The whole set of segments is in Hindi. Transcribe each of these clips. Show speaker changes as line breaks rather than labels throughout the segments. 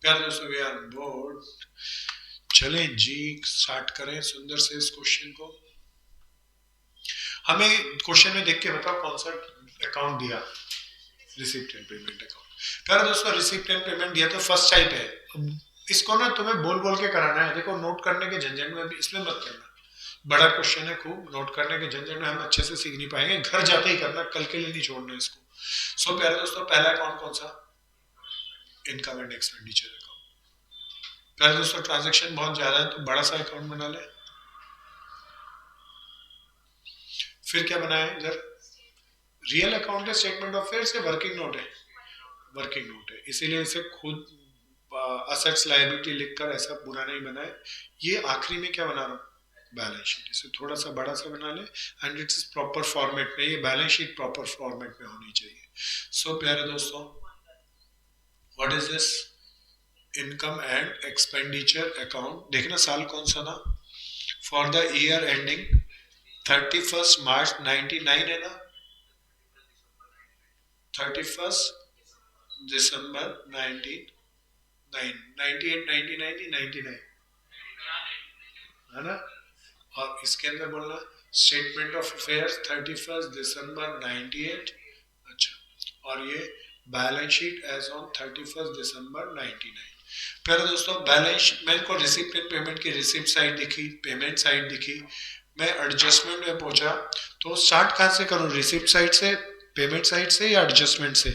प्यारे दोस्तों, वी आर बोर्ड। चलें जी, स्टार्ट करें सुंदर से इस क्वेश्चन को। हमें क्वेश्चन में देख के बताओ कौन सा अकाउंट दिया, रिसिप्ट एंड पेमेंट अकाउंट। प्यारे दोस्तों, रिसिप्ट एंड पेमेंट दिया तो फर्स्ट टाइप है। इसको ना तुम्हें बोल बोल के कराना है। देखो, नोट करने के झंझट में भी इसमें मत करना। बड़ा क्वेश्चन है, खूब नोट करने के झंझट में हम अच्छे से सीख नहीं पाएंगे। घर जाते ही करना, कल के लिए नहीं छोड़ना इसको। सो प्यारे दोस्तों, पहला अकाउंट कौन सा? Income and expenditure account. प्यारे दोस्तों, ट्रांजेक्शन बहुत ज्यादा है तो बड़ा सा अकाउंट बना ले। फिर क्या बनाया इधर? रियल अकाउंट है, स्टेटमेंट ऑफ अफेयर्स है, वर्किंग नोट है? वर्किंग नोट है, इसीलिए इसे खुद असेट्स लायबिलिटी लिखकर ऐसा बुरा नहीं बनाए। ये आखिरी में क्या बना रहा हूँ? Balance sheet. इसे थोड़ा सा बड़ा सा बना ले एंड इट्स प्रॉपर फॉर्मेट में। ये बैलेंस शीट प्रॉपर फॉर्मेट में होनी चाहिए। सो प्यारे दोस्तों, what is this? Income and expenditure account. देखना साल कौन सा था? फॉर द ईयर एंडिंग 31 मार्च 99 है ना? 31 दिसंबर 1998, 99 99 है ना? और इसके अंदर बोलना स्टेटमेंट ऑफ अफेयर्स 31 दिसंबर 98। अच्छा, और ये बैलेंस शीट एज ऑन 31 दिसंबर 99। पहले दोस्तों, बैलेंस मेरे को रिसिप्ट एंड पेमेंट की रिसिप्ट साइड दिखी, पेमेंट साइड दिखी। मैं एडजस्टमेंट में पहुंचा तो स्टार्ट कहां से करूं? रिसिप्ट साइड से, पेमेंट साइड से या एडजस्टमेंट से?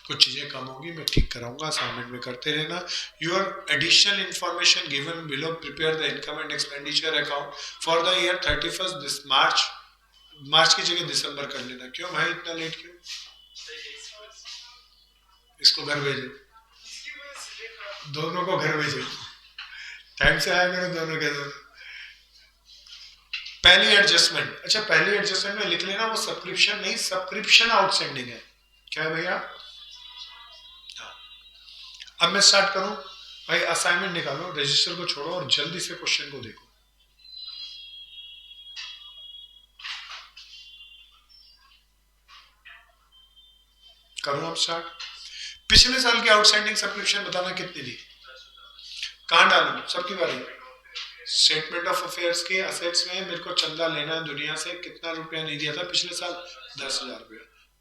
कुछ चीजें कम होगी, मैं ठीक कराऊंगा, असाइनमेंट में करते रहना। Your additional information given below, prepare the income and expenditure account for the year 31 मार्च। मार्च की जगह दिसंबर कर लेना। क्यों भाई इतना लेट क्यों? इसको घर भेजो, दोनों को घर भेजो, टाइम से आया करो दोनों के दोनों। पहली एडजस्टमेंट, अच्छा पहली एडजस्टमेंट में लिख लेना वो सब्सक्रिप्शन नहीं, सब्सक्रिप्शन आउटस्टैंडिंग है। क्या है भैया? हाँ। अब मैं स्टार्ट करूं भाई, असाइनमेंट निकालो, रजिस्टर को छोड़ो और जल्दी से क्वेश्चन को देखो। करूं अब स्टार्ट? पिछले साल की आउटस्टैंडिंग सब्सक्रिप्शन बताना कितनी थी? कहां डालूं? सबकी बारी। स्टेटमेंट ऑफ अफेयर्स के असेट्स में मेरे को चंदा लेना है दुनिया से। कितना रुपया नहीं दिया था पिछले साल? 10,000 रुपया।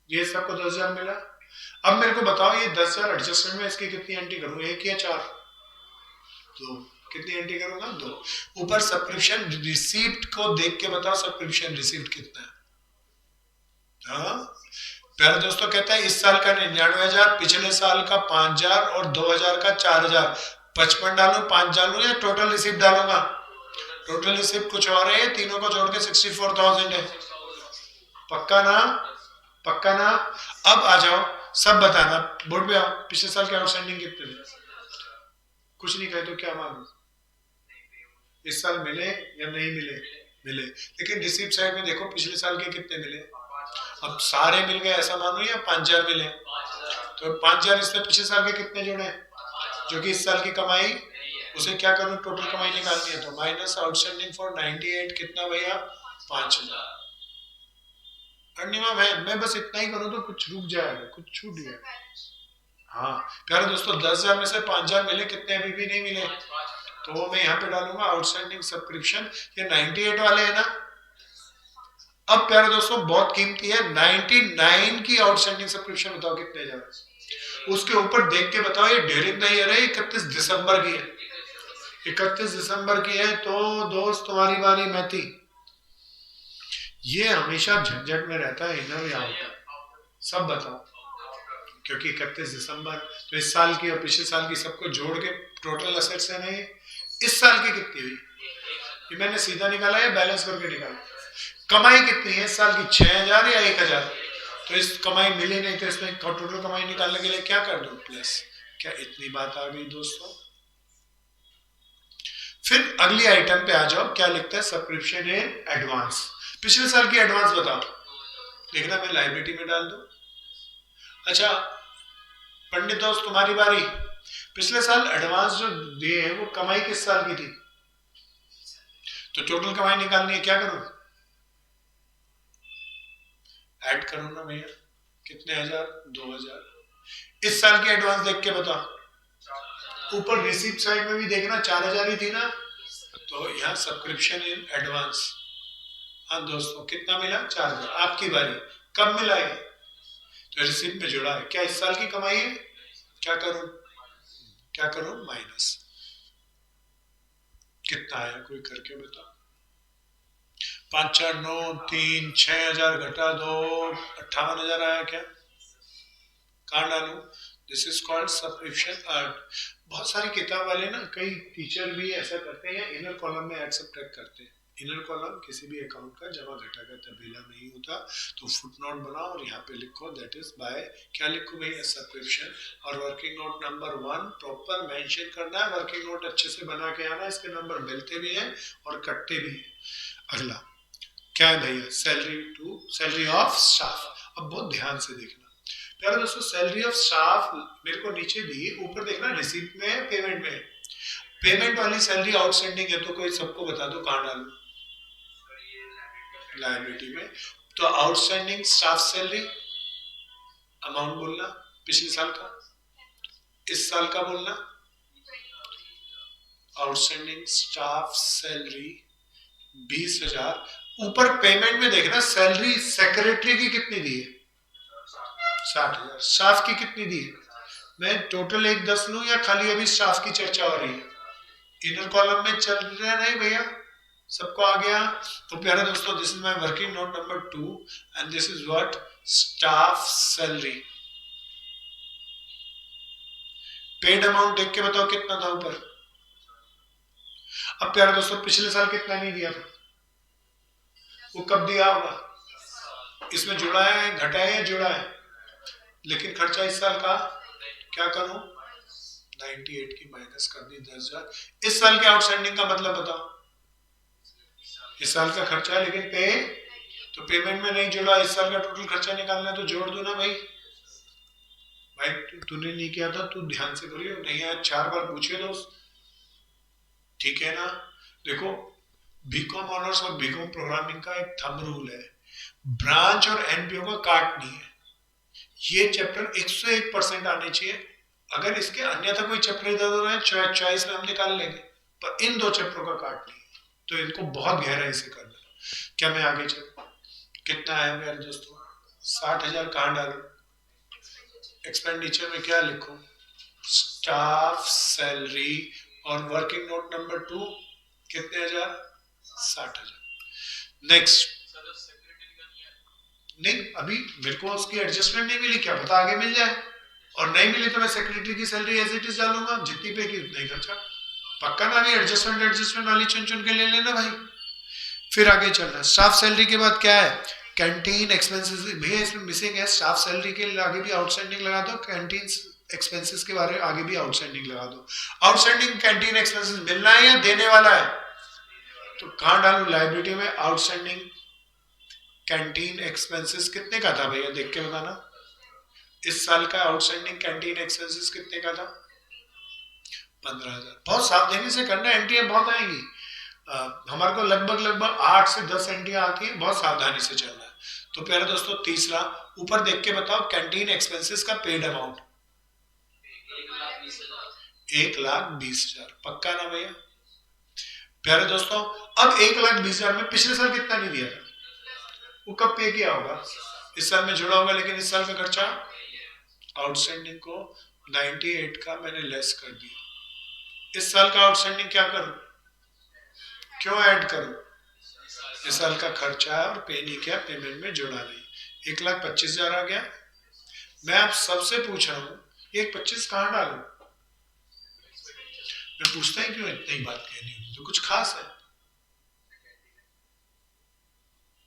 ये सबको 10,000 मिला। अब मेरे को बताओ, ये 10,000 एडजस्टमेंट में इसकी कितनी एंट्री करूं? एक या चार? दो। कितनी एंट्री करूंगा? दो। ऊपर सब्सक्रिप्शन रिसीप्ट को देख के बताओ सब्सक्रिप्शन रिसीप्ट कितना है। हाँ प्यारे दोस्तों, कहता है इस साल का 99,000, पिछले साल का 5,000 और 2,000 का 4,000। 55 डालू, 5 डालू या टोटल रिसीप्ट डालूंगा? टोटल रिसिप्ट कुछ और है, तीनों को जोड़ के 64,000 है। पक्का ना? पक्का ना? अब आ जाओ, सब बताना, बोर्ड पे आओ। पिछले साल के आउटस्टैंडिंग कितने थे? कुछ नहीं कहे तो क्या मालूम? इस साल मिले या नहीं मिले? मिले। लेकिन रिसिप्ट साइड में देखो पिछले साल के कितने मिले। अब सारे मिल गए ऐसा मानो या 5,000 मिले? तो 5,000 इसमें पिछले साल के कितने जोड़े, जो कि इस साल की कमाई, उसे क्या करूं? टोटल कमाई निकालनी है तो माइनस आउटस्टैंडिंग फॉर 98 कितना भैया? 5,000। अर्निमा मैं बस इतना ही करूं तो कुछ रुक जाएगा, कुछ छूट जाएगा। हाँ प्यारे दोस्तों, 10,000 में से 5,000 मिले, कितने अभी भी नहीं मिले? तो मैं यहाँ पे डालूंगा आउटस्टैंडिंग सब्सक्रिप्शन। ये 98 वाले है ना? अब प्यारे दोस्तों बहुत कीमती है, 99 की आउटस्टैंडिंग सब्सक्रिप्शन बताओ कितने जा रहे हैं? उसके ऊपर देख के बताओ ये ड्यूरिंग द ईयर है, 31 दिसंबर की है। 31 दिसंबर की है तो दोस्त तुम्हारी बारी मैं थी। ये हमेशा झंझट में रहता है, इनर या आउटर, सब बताओ। क्योंकि 31 दिसंबर तो इस साल की और पिछले साल की सबको जोड़ के टोटल असेट्स है ना ये। इस साल की कितनी हुई? ये मैंने सीधा निकाला या बैलेंस करके निकाला? कमाई कितनी है इस साल की? 6,000 या 1,000? तो इस कमाई मिली नहीं तो इसमें टोटल कमाई निकालने के लिए क्या कर दो? प्लस। क्या इतनी बात आ गई दोस्तों? फिर अगली आइटम पे आ जाओ, क्या लिखता है? Subscription in advance. पिछले साल की एडवांस बताओ। देखना मैं लाइबिलिटी में डाल दूं। अच्छा पंडित दोस्त तुम्हारी बारी। पिछले साल एडवांस जो दिए हैं वो कमाई किस साल की थी? तो टोटल कमाई निकालनी है, क्या करूं? ऐड करो ना भैया। कितने हजार? 2,000। इस साल की एडवांस देख के बताओ। ऊपर रिसिप्ट साइड में भी देखना 4,000 ही थी ना, तो यहाँ सब्सक्रिप्शन इन एडवांस। हाँ दोस्तों, कितना मिला? 4,000। आपकी बारी, कब मिला ये? तो रिसिप्ट में जुड़ा है। क्या इस साल की कमाई है? क्या करूं? क्या करूं? माइनस। कितना आया, कोई करके बताओ। 5 4 9 3 6,000 घटा दो, 58,000 आया क्या? कहाँ डालूं? This is called subscription earn. बहुत सारी किताब वाले ना, कई टीचर भी ऐसा करते हैं, इनर कॉलम में ऐड सब्ट्रैक्ट करते हैं। इनर कॉलम किसी भी अकाउंट का जमा घटा का तबदीला नहीं होता, तो फुटनोट बनाओ और यहाँ पे लिखो दैट इज बाय, क्या लिखो भैया? सब्सक्रिप्शन। और working note number 1 proper mention करना है। वर्किंग नोट अच्छे से बना के आना, इसके नंबर मिलते भी हैं और कटते भी हैं। अगला क्या है भैया? Salary of staff. अब बहुत ध्यान से देखना प्यारे दोस्तों, सैलरी ऑफ स्टाफ मेरे को नीचे दी, ऊपर देखना रिसीप्ट में है, पेमेंट में है। पेमेंट वाली सैलरी आउटस्टैंडिंग है, तो कोई सबको बता दो कहाँ डालूं? लायबिलिटी में। तो आउटस्टैंडिंग स्टाफ सैलरी अमाउंट बोलना, पिछले साल का, इस साल का बोलना। Outstanding staff salary 20,000। ऊपर पेमेंट में देखना सैलरी सेक्रेटरी की कितनी दी है? 60,000। स्टाफ की कितनी दी है? मैं टोटल एक 10 लूं या खाली अभी स्टाफ की चर्चा हो रही है? इनर कॉलम में चल रहा है नहीं भैया? सबको आ गया? तो प्यारे दोस्तों, this is my working note number 2 and this is what? Staff salary. Paid amount देख के बताओ कितना था ऊपर। अब प्यारे दोस्तों, पिछले साल कितना नहीं दिया था? वो कब दिया होगा? इसमें जुड़ा है, घटा है या जुड़ा है? लेकिन खर्चा इस साल का क्या करूं? 98 की माइनस कर दी 10,000। इस साल के आउटस्टैंडिंग का मतलब बताओ। इस साल का खर्चा है लेकिन पे, तो पेमेंट में नहीं जुड़ा। इस साल का टोटल खर्चा निकालना है तो जोड़ दो ना भाई। भाई तूने नहीं किया था, तू ध्यान से करियो, नहीं आया 4 बार पूछे दोस्त, ठीक है ना? देखो, बीकॉम ऑनर्स और बीकॉम प्रोग्रामिंग का एक थंब रूल है, ब्रांच और एनपीओ का काट नहीं है। ये चैप्टर 101% आने चाहिए। अगर इसके अन्यथा कोई चैप्टर इधर उधर है, चॉइस में हम निकाल लेंगे, पर इन 2 चैप्टरों का काट नहीं है, तो इनको बहुत गहराई से करना। क्या मैं आगे चलूं? कितना आया मेरे दोस्तों? 60,000। कहाँ डालू? एक्सपेंडिचर में क्या लिखूं? Staff salary. और वर्किंग नोट नंबर 2 कितने हजार? 60,000। नेक्स्ट। नहीं, अभी मेरे को उसकी एडजस्टमेंट नहीं मिली, क्या पता आगे मिल जाए। और नहीं मिली तो मैं सेक्रेटरी की सैलरी एज इट इज डालूंगा, जितनी पे की उतना ही खर्चा। पक्का ना? भी एडजस्टमेंट वाली चुन चुन के ले लेना भाई। फिर आगे चलना। स्टाफ सैलरी के बाद क्या है? Canteen expenses. भैया इसमें मिसिंग है, स्टाफ सैलरी के आगे भी आउटस्टैंडिंग लगा दो, कैंटीन एक्सपेंसेस के बारे में आगे भी आउटस्टैंडिंग लगा दो। आउटस्टैंडिंग कैंटीन एक्सपेंसेस मिलना है या देने वाला है? तो कहां डालू? लाइबिलिटी में। आउटस्टैंडिंग कैंटीन एक्सपेंसेस कितने का था भैया, देख के बताना। इस साल का आउटस्टैंडिंग कैंटीन एक्सपेंसेस कितने का था? 15,000। बहुत सावधानी से करना, एंट्रियां बहुत आएंगी। हमारे को लगभग 8 से 10 एंट्रियां आती है, बहुत सावधानी से चलना है। तो प्यारे दोस्तों, तीसरा ऊपर देख के बताओ कैंटीन एक्सपेंसेस का पेड अमाउंट 1,20,000। पक्का ना भैया? प्यारे दोस्तों, अब 1,20,000 में पिछले साल कितना नहीं दिया था? वो कब पे किया होगा? इस साल में जुड़ा होगा, लेकिन इस साल का खर्चा आउटस्टैंडिंग को 98 का मैंने लेस कर दिया। इस साल का आउटस्टैंडिंग क्या करूं? क्यों ऐड करूं? इस साल का खर्चा है और पे नहीं किया, पेमेंट में जोड़ा नहीं। 1,25,000 आ गया। मैं आप सबसे पूछ रहा हूं, 1,25 कहां डालूं? मैं पूछता ही क्यों, इतनी बात कहनी होती तो कुछ खास है,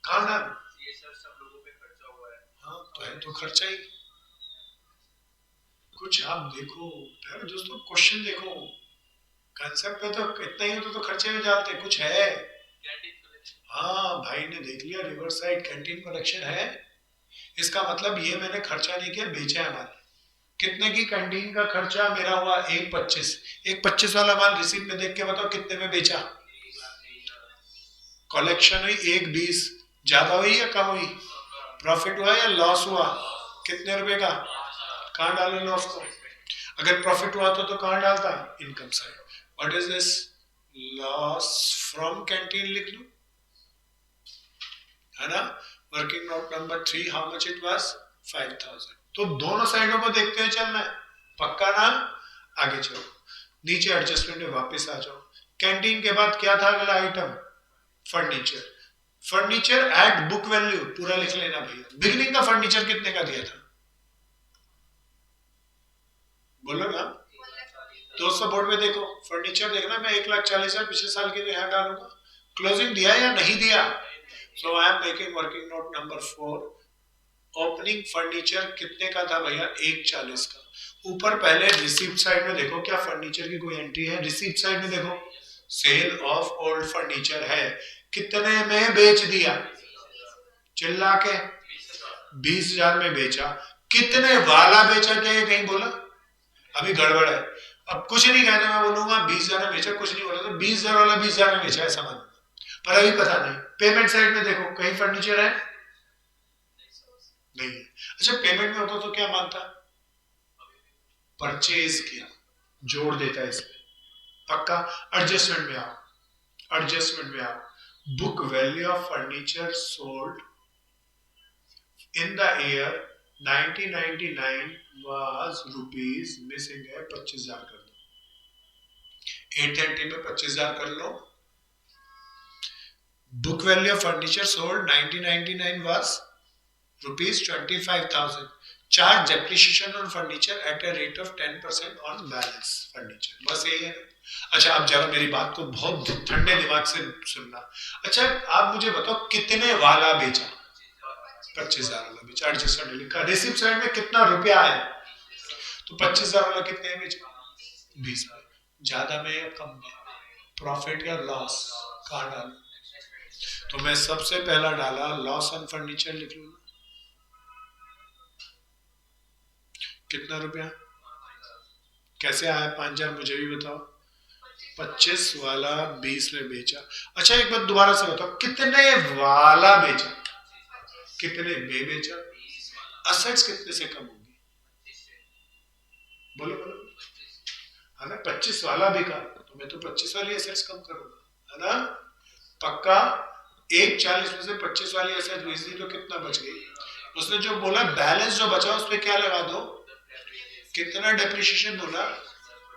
कहां डालूं? हाँ तो है, तो खर्चा ही। कुछ आप देखो यार दोस्तों, क्वेश्चन देखो, कंसेप्ट में तो इतना ही होता तो खर्चे में जाते, कुछ है। हाँ भाई ने देख लिया, रिवर्स साइड कैंटीन कलेक्शन है। इसका मतलब ये मैंने खर्चा नहीं किया, बेचा है माल। कितने की कैंटीन का खर्चा मेरा हुआ? 1,25। 1,25 वाला माल रिसीप्ट में देख के बताओ कितने में बेचा। कलेक्शन हुई 1,20। ज्यादा हुई या कम हुई? प्रॉफिट हुआ या लॉस हुआ? कितने रुपए का? कहां डाले लॉस को? अगर प्रॉफिट हुआ तो कहाँ डालता, income side. What is this, loss from canteen लिख लो, है ना। Working note number 3, how much it was, 5000। तो दोनों साइडों को देखते हुए चलना है, पक्का ना। आगे चलो, नीचे एडजस्टमेंट में वापस आ जाओ। कैंटीन के बाद क्या था अगला item, furniture. Furniture at book value पूरा लिख लेना भैया। बिगनिंग का फर्नीचर कितने का दिया था, बोलो ना। दोस्तों बोर्ड में देखो, फर्नीचर देखना, मैं 1,40,000 पिछले साल के लिए यहाँ डालूंगा। क्लोजिंग दिया या नहीं दिया, so I am making working note number 4। Opening furniture कितने का था भैया, 1,40 का। ऊपर पहले रिसीप्ट साइड में देखो क्या फर्नीचर की कोई एंट्री है, रिसीप्ट साइड में देखो सेल ऑफ ओल्ड फर्नीचर है, कितने में बेच दिया, चिल्ला के 20,000 में बेचा। कितने वाला बेचा, क्या ये कहीं बोला, अभी गड़बड़ है। अब कुछ नहीं कहते, मैं बोलूंगा 20,000 में बेचा, कुछ नहीं बोला तो 20,000 वाला 20,000 में बेचा ऐसा मान, पर अभी पता नहीं। पेमेंट साइड में देखो कहीं फर्नीचर है, नहीं है। अच्छा पेमेंट में होता तो क्या मानता, परचेज किया, जोड़ देता है इसमें, पक्का। एडजस्टमेंट में आओ, एडजस्टमेंट में आओ, book value of furniture sold in the year 1999 was rupees, missing है 25,000 कर दो, 830 में 25,000 कर लो। Book value of furniture sold 1999 was rupees 25,000। Charge depreciation on furniture at a rate of 10% on balance furniture, बस यही है। अच्छा अब जरा मेरी बात को बहुत ठंडे दिमाग से सुनना। अच्छा आप मुझे बताओ कितने वाला बेचा, 25,000 वाला बेचा, एडजस्टमेंट लिखा। रिसिप्ट साइड में कितना रुपया है, तो 25,000 वाला कितने में बेचा, 20 में। ज्यादा में या कम में, प्रॉफिट या लॉस, कहाँ डालू, तो मैं सबसे पहला डाला लॉस ऑन फर्नीचर लिख लूँ, कितना रुपया, कैसे आया 5,000 मुझे भी बताओ। 25 वाला 20 में बेचा। अच्छा एक बार दोबारा से बताओ, कितने वाला बेचा, कितने में बेचा, असेट्स कितने से कम होगी, बोलो बोलो, है ना। 25 वाला बिका तो मैं तो 25 वाली एसेट्स कम करूंगा, है ना, पक्का। 1,40 में से 25 वाली एसेट बेच दी तो कितना बच गई, उसने जो बोला बैलेंस जो बचा उस पर क्या लगा दो, कितना डेप्रिसिएशन बोला,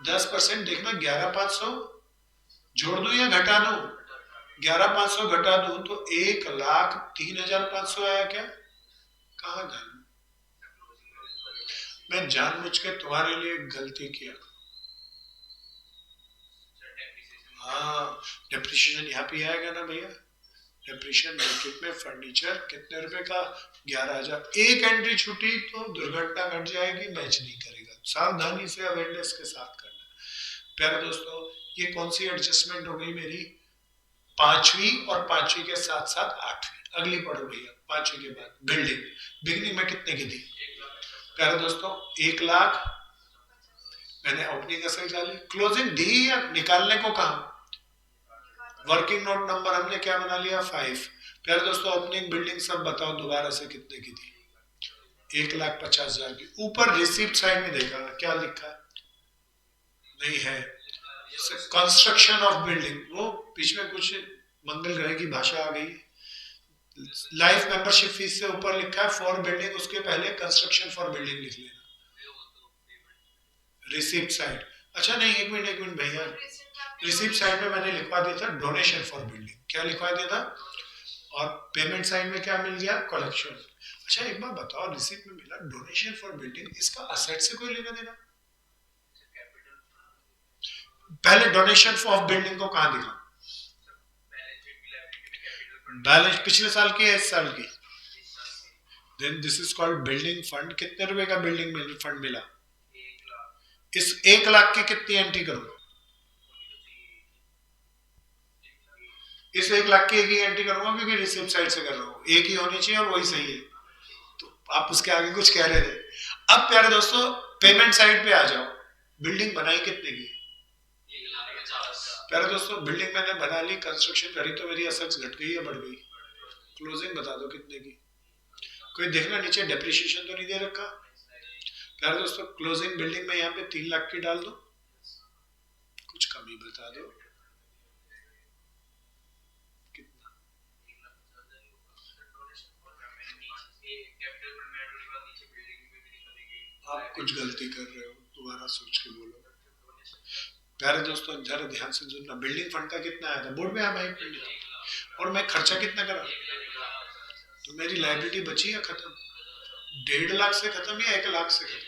10%। देखना 11,500 जोड़ दूं या घटा दूं, 11,500 घटा दूं तो 1,03,500 आया क्या, कहाँ डालूं, मैं जानबूझ के तुम्हारे लिए गलती किया। हाँ डेप्रिसिएशन यहाँ पे आएगा ना भैया, डेप्रिसिएशन ब्रैकेट में फर्नीचर कितने रुपए का, 11,000। एक एंट्री छूटी तो दुर्घटना घट जाएगी, मैच नहीं करेगा, सावधानी से अवेयरनेस के साथ करना। प्यारे दोस्तों ये कौन सी एडजस्टमेंट हो गई मेरी, 5वीं और 5वीं के साथ साथ 8वीं। अगली पढ़ो भैया, 5वीं के बाद बिल्डिंग, बिगनिंग में कितने की दी, प्यारे दोस्तों 1 लाख मैंने ओपनिंग एसेट डाली। क्लोजिंग दी या निकालने को कहा, वर्किंग नोट नंबर हमने क्या बना लिया 5। प्यारे दोस्तों ओपनिंग बिल्डिंग सब बताओ दोबारा से कितने की थी, 1,50,000 की। ऊपर रिसीप्ट साइड में देखा क्या लिखा है, नहीं है, कंस्ट्रक्शन ऑफ बिल्डिंग, वो बीच में कुछ मंगल ग्रह की भाषा आ गई। लाइफ मेंबरशिप फीस से ऊपर लिखा है फॉर बिल्डिंग, उसके पहले कंस्ट्रक्शन फॉर बिल्डिंग लिख लेना, रिसीप्ट साइड। अच्छा नहीं एक मिनट भैया, रिसीप्ट साइड में मैंने लिखवा दिया था डोनेशन फॉर बिल्डिंग, क्या लिखवा दिया था, और पेमेंट साइड में क्या मिल गया, कलेक्शन। अच्छा एक बार बताओ, रिसीप्ट में मिला डोनेशन फॉर बिल्डिंग, इसका असेट से कोई लेना देना, पहले डोनेशन फॉर बिल्डिंग को कहां दिखा, बैलेंस पिछले साल की है, इस साल की, then this is called building fund. कितने रुपए का बिल्डिंग फंड मिला, इस 1 लाख की कितनी एंट्री करूं, इस 1 लाख की एक ही एंट्री करूंगा क्योंकि रिसीप्ट साइड से कर रहा हूं, एक ही होनी चाहिए और वही सही है, तो आप उसके आगे कुछ कह रहे थे। अब प्यारे दोस्तों पेमेंट साइड पे आ जाओ, बिल्डिंग बनाई कितने की, प्यारे दोस्तों बिल्डिंग मैंने बना ली, कंस्ट्रक्शन करी तो मेरी असेट्स घट गई या बढ़ गई, क्लोजिंग बता दो कितने की, कोई देखना नीचे डेप्रिसिएशन तो नहीं दे रखा। प्यारे दोस्तों क्लोजिंग बिल्डिंग में यहाँ पे 3 लाख की डाल दो, कुछ कम ही बता दो कितना। आप कुछ गलती कर रहे हो, दोबारा सोच के बोलो। प्यारे दोस्तों जरा ध्यान से सुनना, बिल्डिंग फंड का कितना आया था बोर्ड में, हाँ भाई और मैं खर्चा कितना करा, तो मेरी लाइबिलिटी बची या खत्म? 1.5 लाख से खत्म या 1 लाख से खत्म?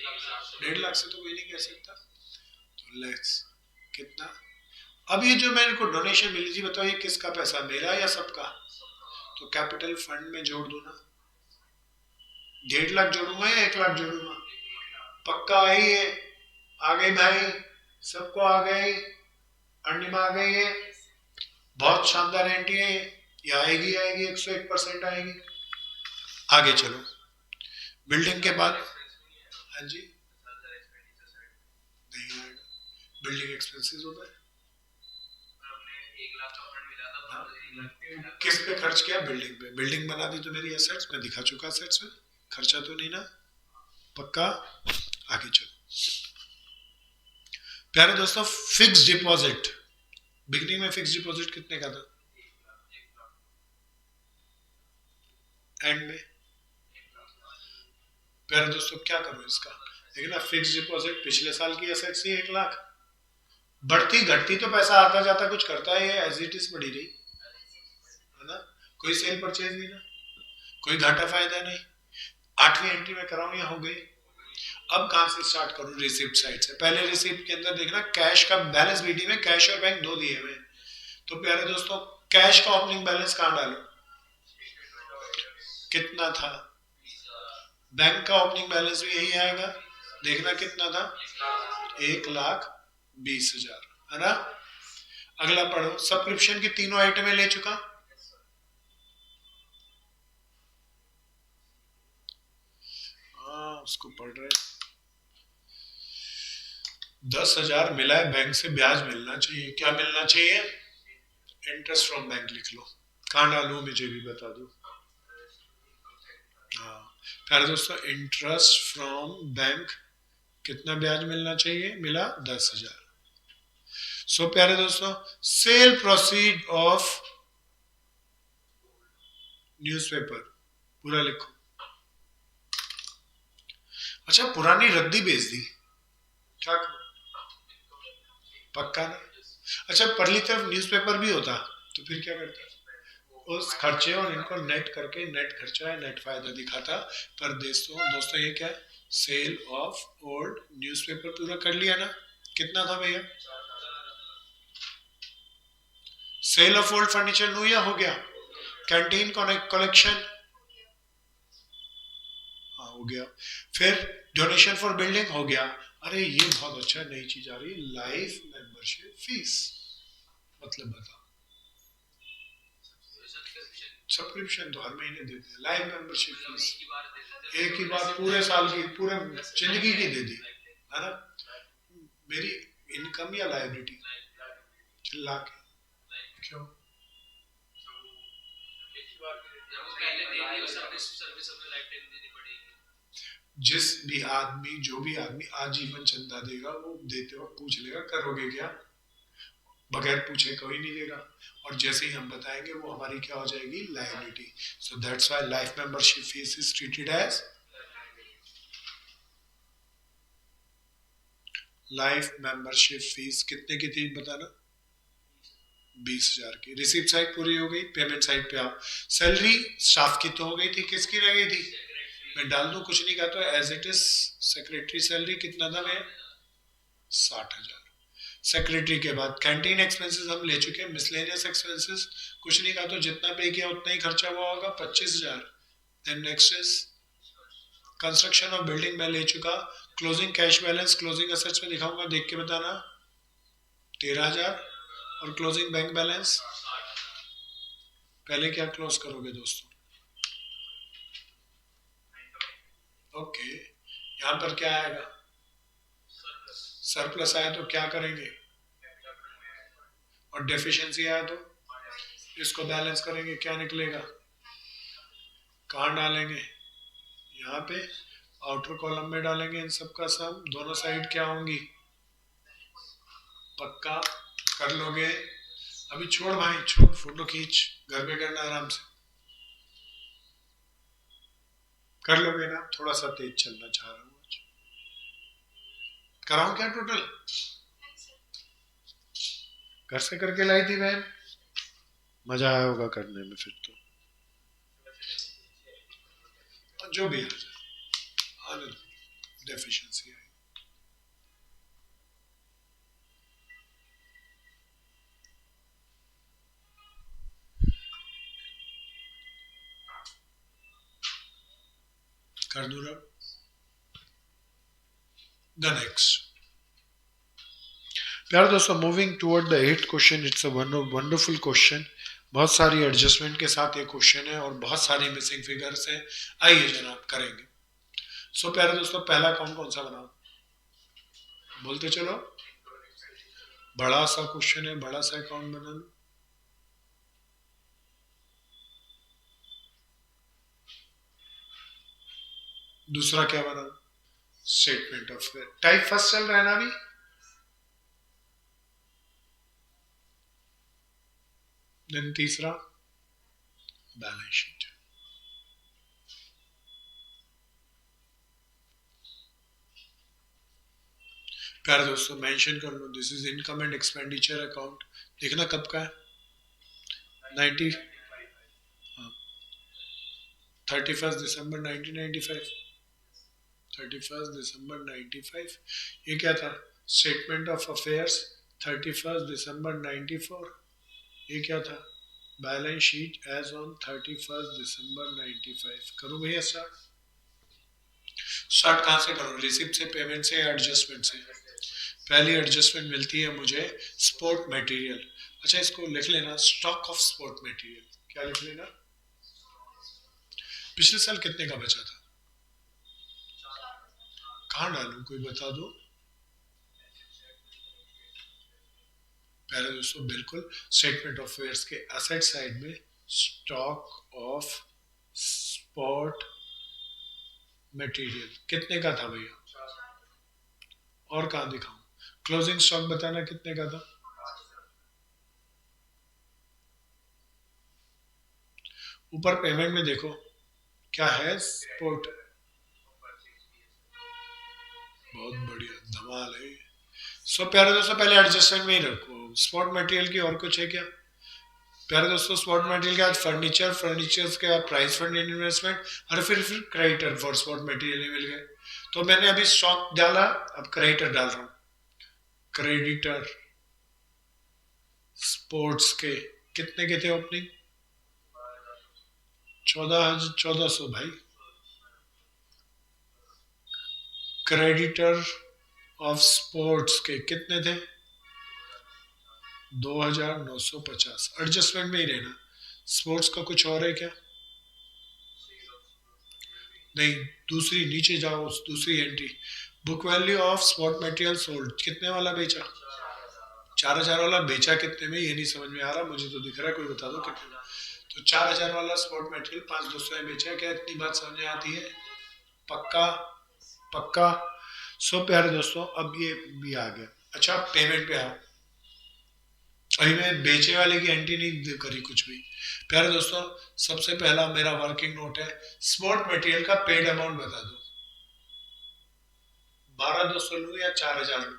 1.5 लाख से तो कोई नहीं कह सकता। तो लेट्स कितना, अब ये जो मेरे को डोनेशन मिली जी बताओ, ये किसका पैसा, मेरा या सबका? तो कैपिटल फंड में जोड़ दो ना, 1.5 लाख जोड़ूंगा या 1 लाख जोड़ूंगा? पक्का आई है, आ गई भाई, सबको आ गई, अर्निमा आ गई है, बहुत शानदार एंट्री है ये आएगी आएगी 101% आएगी। आगे चलो, बिल्डिंग के बाद, हाँ जी नहीं आएगा, बिल्डिंग एक्सपेंसेस होता है। किस पे खर्च किया? बिल्डिंग पे। बिल्डिंग बना दी तो मेरी एसेट्स, मैं दिखा चुका एसेट्स में, खर्चा तो नहीं ना, पक्का। आगे चलो प्यारे दोस्तों, फिक्स डिपॉजिट, बिगनिंग में फिक्स डिपॉजिट कितने का था, एंड में? प्यारे दोस्तों क्या करूं इसका, लेकिन ना फिक्स डिपॉजिट पिछले साल की एसेट से 1 लाख, बढ़ती घटती तो पैसा आता जाता कुछ करता है, ये एज इट इज बढ़ी रही है ना, कोई सेल परचेज नहीं ना, कोई घाटा फायदा नहीं। 8वीं एंट्री में कराऊं या हो गई? अब कहां से स्टार्ट करूं? रिसिप्ट साइड से। पहले रिसिप्ट के अंदर देखना कैश का बैलेंस, बीडी में कैश और बैंक दो दिए हुए, तो प्यारे दोस्तों कैश का ओपनिंग बैलेंस कहां डालूं, कितना था? बैंक का ओपनिंग बैलेंस भी यही आएगा, देखना कितना था, 1,20,000 है ना। अगला पढ़ो, सब्सक्रिप्शन की तीनों आइटमें ले चुका, उसको पढ़ रहे, 10,000 मिला है, बैंक से ब्याज मिलना चाहिए, क्या मिलना चाहिए? इंटरेस्ट फ्रॉम बैंक लिख लो, कहां डालू मुझे भी बता दो। हाँ प्यारे दोस्तों, इंटरेस्ट फ्रॉम बैंक कितना ब्याज मिलना चाहिए, मिला 10,000। सो प्यारे दोस्तों, सेल प्रोसीड ऑफ न्यूज़पेपर पूरा लिखो। अच्छा पुरानी रद्दी बेच दी, क्या करो? पक्का ना? अच्छा परली तरफ न्यूज़पेपर भी होता तो फिर क्या करता? उस खर्चे और इनको नेट करके नेट खर्चा है नेट फायदा दिखाता। पर दोस्तों ये क्या है, सेल ऑफ ओल्ड न्यूज़पेपर पूरा कर लिया ना, कितना था भैया? Sale of old furniture new या हो गया? कैंटीन कलेक्शन, हाँ हो गया। फिर डोनेशन फॉर बिल्डिंग हो गया। अरे ये बहुत अच्छा नई चीज आ रही है, लाइफ मेंबरशिप फीस, मतलब बताओ, सब्सक्रिप्शन तो हर महीने देते हैं, लाइफ मेंबरशिप फीस एक ही बार पूरे साल की, पूरे जिंदगी की दे दी है ना। मेरी इनकम या लायबिलिटी, चिल्ला के क्यों? जिस भी आदमी, जो भी आदमी आजीवन चंदा देगा वो देते वक्त पूछ लेगा करोगे क्या, बगैर पूछे कोई नहीं देगा, और जैसे ही हम बताएंगे वो हमारी क्या हो जाएगी, liability. So that's why life membership fees is treated as life membership fees. कितने की थी बताना? 20,000 की। रिसिप्ट साइड पूरी हो गई, पेमेंट साइड पे आओ। सैलरी स्टाफ की तो हो गई थी, किसकी रह गई थी? मैं डाल दूं, कुछ नहीं कहा तो as it is. Secretary salary कितना था मैं? 60,000। सेक्रेटरी के बाद कैंटीन एक्सपेंसेस हम ले चुके हैं, मिसलेनियस एक्सपेंसेस कुछ नहीं कहा तो जितना पे किया उतना ही खर्चा हुआ होगा, 25,000। Then next is construction of building मैं ले चुका। Closing cash balance closing assets में दिखाऊंगा, देख के बताना, 13,000। और क्लोजिंग बैंक बैलेंस पहले क्या क्लोज करोगे दोस्तों? ओके यहाँ पर क्या आएगा? सरप्लस आया तो क्या करेंगे? और डेफिशिएंसी आया तो इसको बैलेंस करेंगे, क्या निकलेगा? कहाँ डालेंगे? यहाँ पे। आउटर कॉलम में डालेंगे इन सब का सम, दोनों साइड क्या होंगी, पक्का कर लोगे। अभी छोड़ भाई छोड़, फोटो खींच, घर पे करना आराम से, कर लोगे ना, थोड़ा सा तेज चलना चाह रहा हूँ आज, कराऊं क्या टोटल, घर से करके लाई थी बहन, मजा आया होगा करने में फिर तो, जो भी है डेफिशिएंसी है। कर दूं रब। द नेक्स्ट प्यारे दोस्तों, moving toward the 8th question, it's a wonderful question, बहुत सारी एडजस्टमेंट के साथ ये क्वेश्चन है और बहुत सारी मिसिंग फिगर्स हैं। आइए जनाब करेंगे। सो प्यारे दोस्तों, पहला अकाउंट कौन सा बनाओ, बोलते चलो, बड़ा सा क्वेश्चन है, बड़ा सा अकाउंट बना लो। दूसरा क्या बनाओ, स्टेटमेंट ऑफ टाइप फर्स्ट चल रहा है ना अभी, देन तीसरा बैलेंस शीट। प्यारे दोस्तों मेंशन कर लो, this is income and expenditure account, देखना कब का है, 90 31 दिसंबर 1995, 31 दिसंबर 95। ये क्या था, स्टेटमेंट ऑफ अफेयर्स 31 दिसंबर 94। ये क्या था, बैलेंस शीट एज ऑन 31 दिसंबर 95। करूँ भैया स्टार्ट, स्टार्ट कहाँ से करूँ, रिसिप्ट से, पेमेंट से या एडजस्टमेंट से। पहली एडजस्टमेंट मिलती है मुझे स्पोर्ट मटेरियल, अच्छा इसको लिख लेना, स्टॉक ऑफ स्पोर्ट मटेरियल, क्या लिख लेना, पिछले साल कितने का बचा था, कहाँ डालूं कोई बता दो। पहले दोस्तों बिल्कुल स्टेटमेंट ऑफ अफेयर्स के एसेट साइड में स्टॉक ऑफ स्पोर्ट मटेरियल कितने का था भैया, और कहाँ दिखाऊं, क्लोजिंग स्टॉक बताना कितने का था, ऊपर पेमेंट में देखो क्या है, स्पोर्ट, बहुत बढ़िया धमाल है। सो प्यारे दोस्तों पहले एडजस्टमेंट में ही रखो, स्पोर्ट मटेरियल की और कुछ है क्या, प्यारे दोस्तों स्पोर्ट मटेरियल के बाद फर्नीचर, फर्नीचर के बाद प्राइस फंड इन्वेस्टमेंट, और फिर क्रेडिटर फॉर स्पोर्ट मटेरियल ही मिल गए। तो मैंने अभी स्टॉक डाला, अब क्रेडिटर डाल रहा हूँ, क्रेडिटर स्पोर्ट्स के कितने के थे ओपनिंग, 1400 भाई, क्रेडिटर ऑफ स्पोर्ट्स के कितने थे, 2950। एडजस्टमेंट में ही रहना, स्पोर्ट्स का कुछ और है क्या, नहीं, दूसरी नीचे जाओ, दूसरी entry, book value of sport material sold, कितने वाला बेचा, 4000 वाला बेचा कितने में, ये नहीं समझ में आ रहा मुझे, तो दिख रहा है कोई बता दो कितने में। तो 4000 वाला स्पोर्ट मटेरियल 5200 में बेचा, क्या इतनी बात समझ में आती है, पक्का पक्का। सो प्यारे दोस्तों अब ये भी आ गया। अच्छा पेमेंट पे आओ, अभी मैं बेचे वाले की एंट्री नहीं करी कुछ भी। प्यारे दोस्तों सबसे पहला मेरा वर्किंग नोट है, स्पोर्ट मटेरियल का पेड अमाउंट बता दो, 12,200 लूं या 4,000 लूं,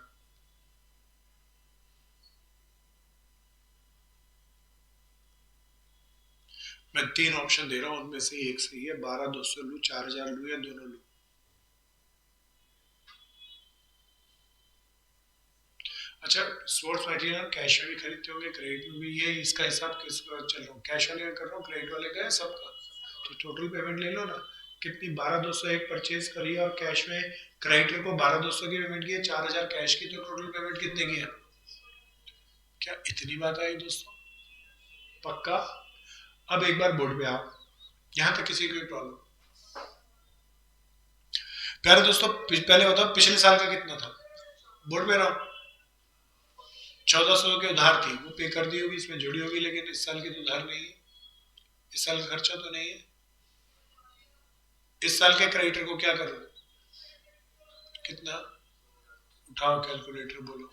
मैं 3 ऑप्शन दे रहा हूं, उनमें से एक सही है, 12,200 लूं, 4,000 लूं या दोनों लूं। अच्छा स्पोर्ट्स मटेरियल कैश में भी खरीदते होंगे, क्रेडिट में भी, ये इसका हिसाब किस पर चल रहा हूँ, कैश वाले का कर रहा हूँ, क्रेडिट वाले का है सबका, तो टोटल पेमेंट ले लो ना, कितनी, 12,200 एक परचेज करी है और कैश में क्रेडिटर को 12,200 की पेमेंट की है, 4,000 कैश की, तो टोटल पेमेंट कितने की है, क्या इतनी बात आई दोस्तों, पक्का। अब एक बार बोर्ड पे आओ, यहाँ तक किसी को प्रॉब्लम, प्यारे दोस्तों पहले बताओ पिछले साल का कितना था, बोर्ड पे रहो, 1400 के उधार थी, वो पे कर दी होगी, इसमें जुड़ी होगी, लेकिन इस साल की तो उधार नहीं है, इस साल का खर्चा तो नहीं है, इस साल के क्रेडिटर को क्या करो, कितना? उठाओ कैलकुलेटर, बोलो।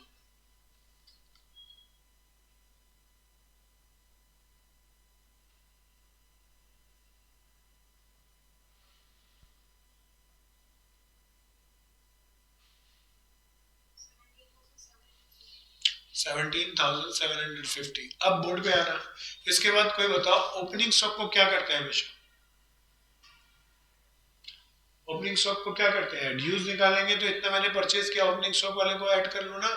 $17,750। अब बोर्ड पे आना। इसके बाद कोई बताओ ओपनिंग स्टॉक को क्या करते हैं हमेशा? ओपनिंग स्टॉक को क्या करते हैं? ड्यूज निकालेंगे तो इतना मैंने परचेज किया, ओपनिंग स्टॉक वाले को ऐड कर लो ना,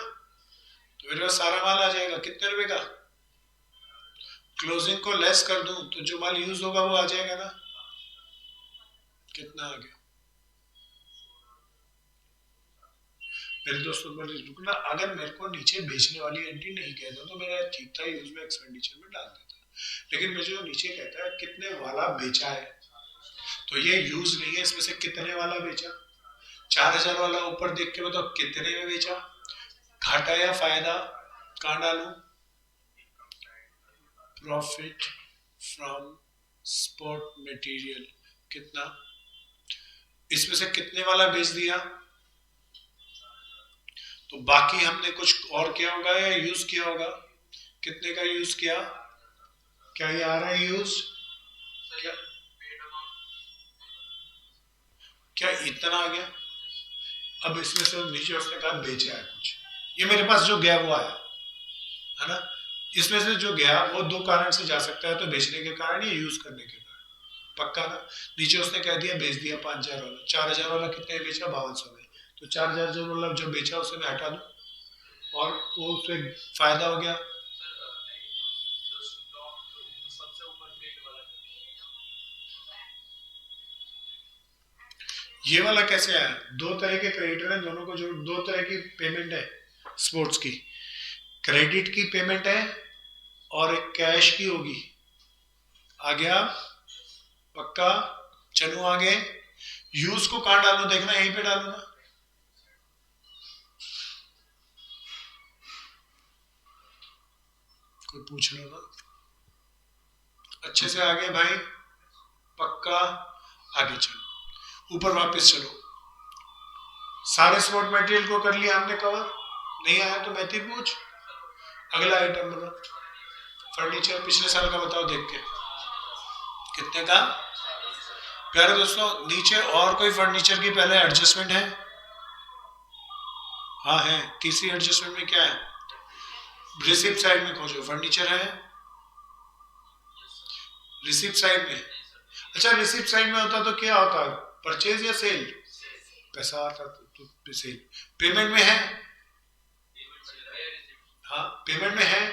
तो मेरे पास सारा माल आ जाएगा। कितने रुपए का? क्लोजिंग को लेस कर दूं तो जो माल यूज होगा वो आ जाएगा ना। कितना आ गया? मेरे दोस्तों को रुकना, अगर मेरे को नीचे बेचने वाली एंट्री नहीं कहता तो मेरा ठीक था, यूज में एक्सपेंडिचर में डाल देता, लेकिन मुझे जो नीचे कहता है कितने वाला बेचा है, तो ये यूज नहीं है, इसमें से कितने वाला बेचा। 4,000 वाला ऊपर देख के बताओ कितने में बेचा, घाटा या फायदा, कहाँ डालूं? प्रॉफिट फ्रॉम स्पॉट मटेरियल, कितना? इसमें से कितने वाला बेच दिया, तो बाकी हमने कुछ और किया होगा या यूज किया होगा। कितने का यूज किया? क्या ये आ रहा है यूज? क्या क्या इतना आ गया? अब इसमें से नीचे उसने कहा बेचा है कुछ, ये मेरे पास जो गया वो आया है ना। इसमें से जो गया वो दो कारण से जा सकता है, तो बेचने के कारण या यूज करने के कारण। पक्का ना? नीचे उसने कह दिया बेच दिया 5,000 वाला, 4,000 वाला कितने बेचा? 5200 में। तो 4,000 जो मतलब जो बेचा उसे मैं हटा दूं और वो उससे फायदा हो गया। ये वाला कैसे आया? दो तरह के क्रेडिटर हैं, दोनों को जो दो तरह की पेमेंट है स्पोर्ट्स की, क्रेडिट की पेमेंट है और एक कैश की होगी। आ गया? पक्का? चलो आगे। यूज को कहाँ डालू? देखना यहीं पे डालू ना। कोई पूछ लो ना। अच्छे से आगे भाई, पक्का? आगे चलो, ऊपर वापस चलो। सारे स्पोर्ट मटेरियल को कर लिया हमने कवर। नहीं आया तो मैं थी पूछ। अगला आइटम बता, फर्नीचर पिछले साल का बताओ देख के कितने का। प्यारे दोस्तों नीचे और कोई फर्नीचर की पहले एडजस्टमेंट है? हाँ है। तीसरी एडजस्टमेंट में क्या है? रिसिप्ट साइड में खोजो, फर्नीचर है रिसिप्ट साइड में। अच्छा रिसिप्ट साइड में होता तो क्या होता? परचेज या सेल? पैसा आता तो सेल। पेमेंट में है? हाँ पेमेंट में है।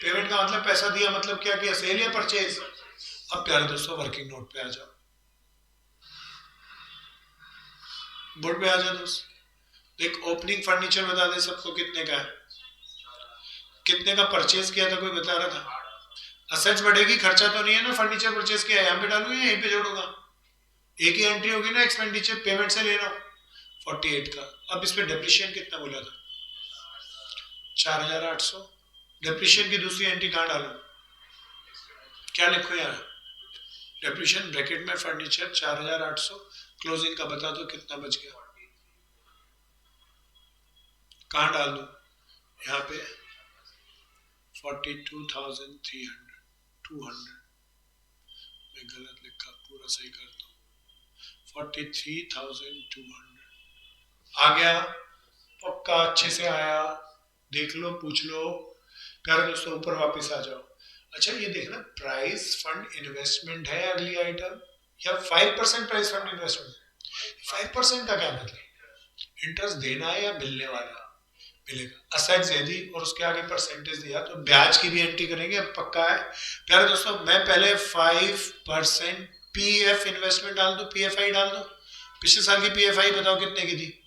पेमेंट का मतलब पैसा दिया, मतलब क्या किया? सेल या परचेज? अब प्यारे दोस्तों वर्किंग नोट पे आ जाओ, बोर्ड पे आ जाओ दोस्त। देख ओपनिंग फर्नीचर बता दे सबको कितने का है, कितने का परचेज किया था, कोई बता रहा था। असेट्स बढ़ेगी, खर्चा तो नहीं है ना, फर्नीचर परचेज किया है, यहाँ पे डालूंगा या यहीं पे जोड़ूंगा? एक ही एंट्री होगी ना, एक्सपेंडिचर पेमेंट से ले रहा हूँ 48 का। अब इस पे डेप्रिशिएशन कितना बोला था? 4,800। डेप्रिशिएशन की दूसरी एंट्री कहाँ डालू? क्या लिखो यार? डेप्रिशिएशन ब्रैकेट में फर्नीचर 4,800, क्लोजिंग का बता दो कितना बच गया, कहाँ डाल दू? यहाँ पे 42,300, 200 मैं गलत लिखा, पूरा सही कर दो। 43,200 आ गया? पक्का? अच्छे से आया? देख लो, पूछ लो। प्यारे दोस्तों ऊपर वापस आ जाओ। अच्छा ये देखना, प्राइस फंड इन्वेस्टमेंट है अगली आइटम, या 5% प्राइस फंड इन्वेस्टमेंट? 5% का क्या मतलब? इंटरेस्ट देना है या मिलने वाला? मिलेगा। असेट्स दे दी और उसके आगे परसेंटेज दिया, तो ब्याज की भी एंट्री करेंगे। अब पक्का है प्यारे दोस्तों, मैं पहले 5% पीएफ इन्वेस्टमेंट डाल दू, पीएफआई डाल दू। पिछले साल की पीएफआई बताओ कितने की थी?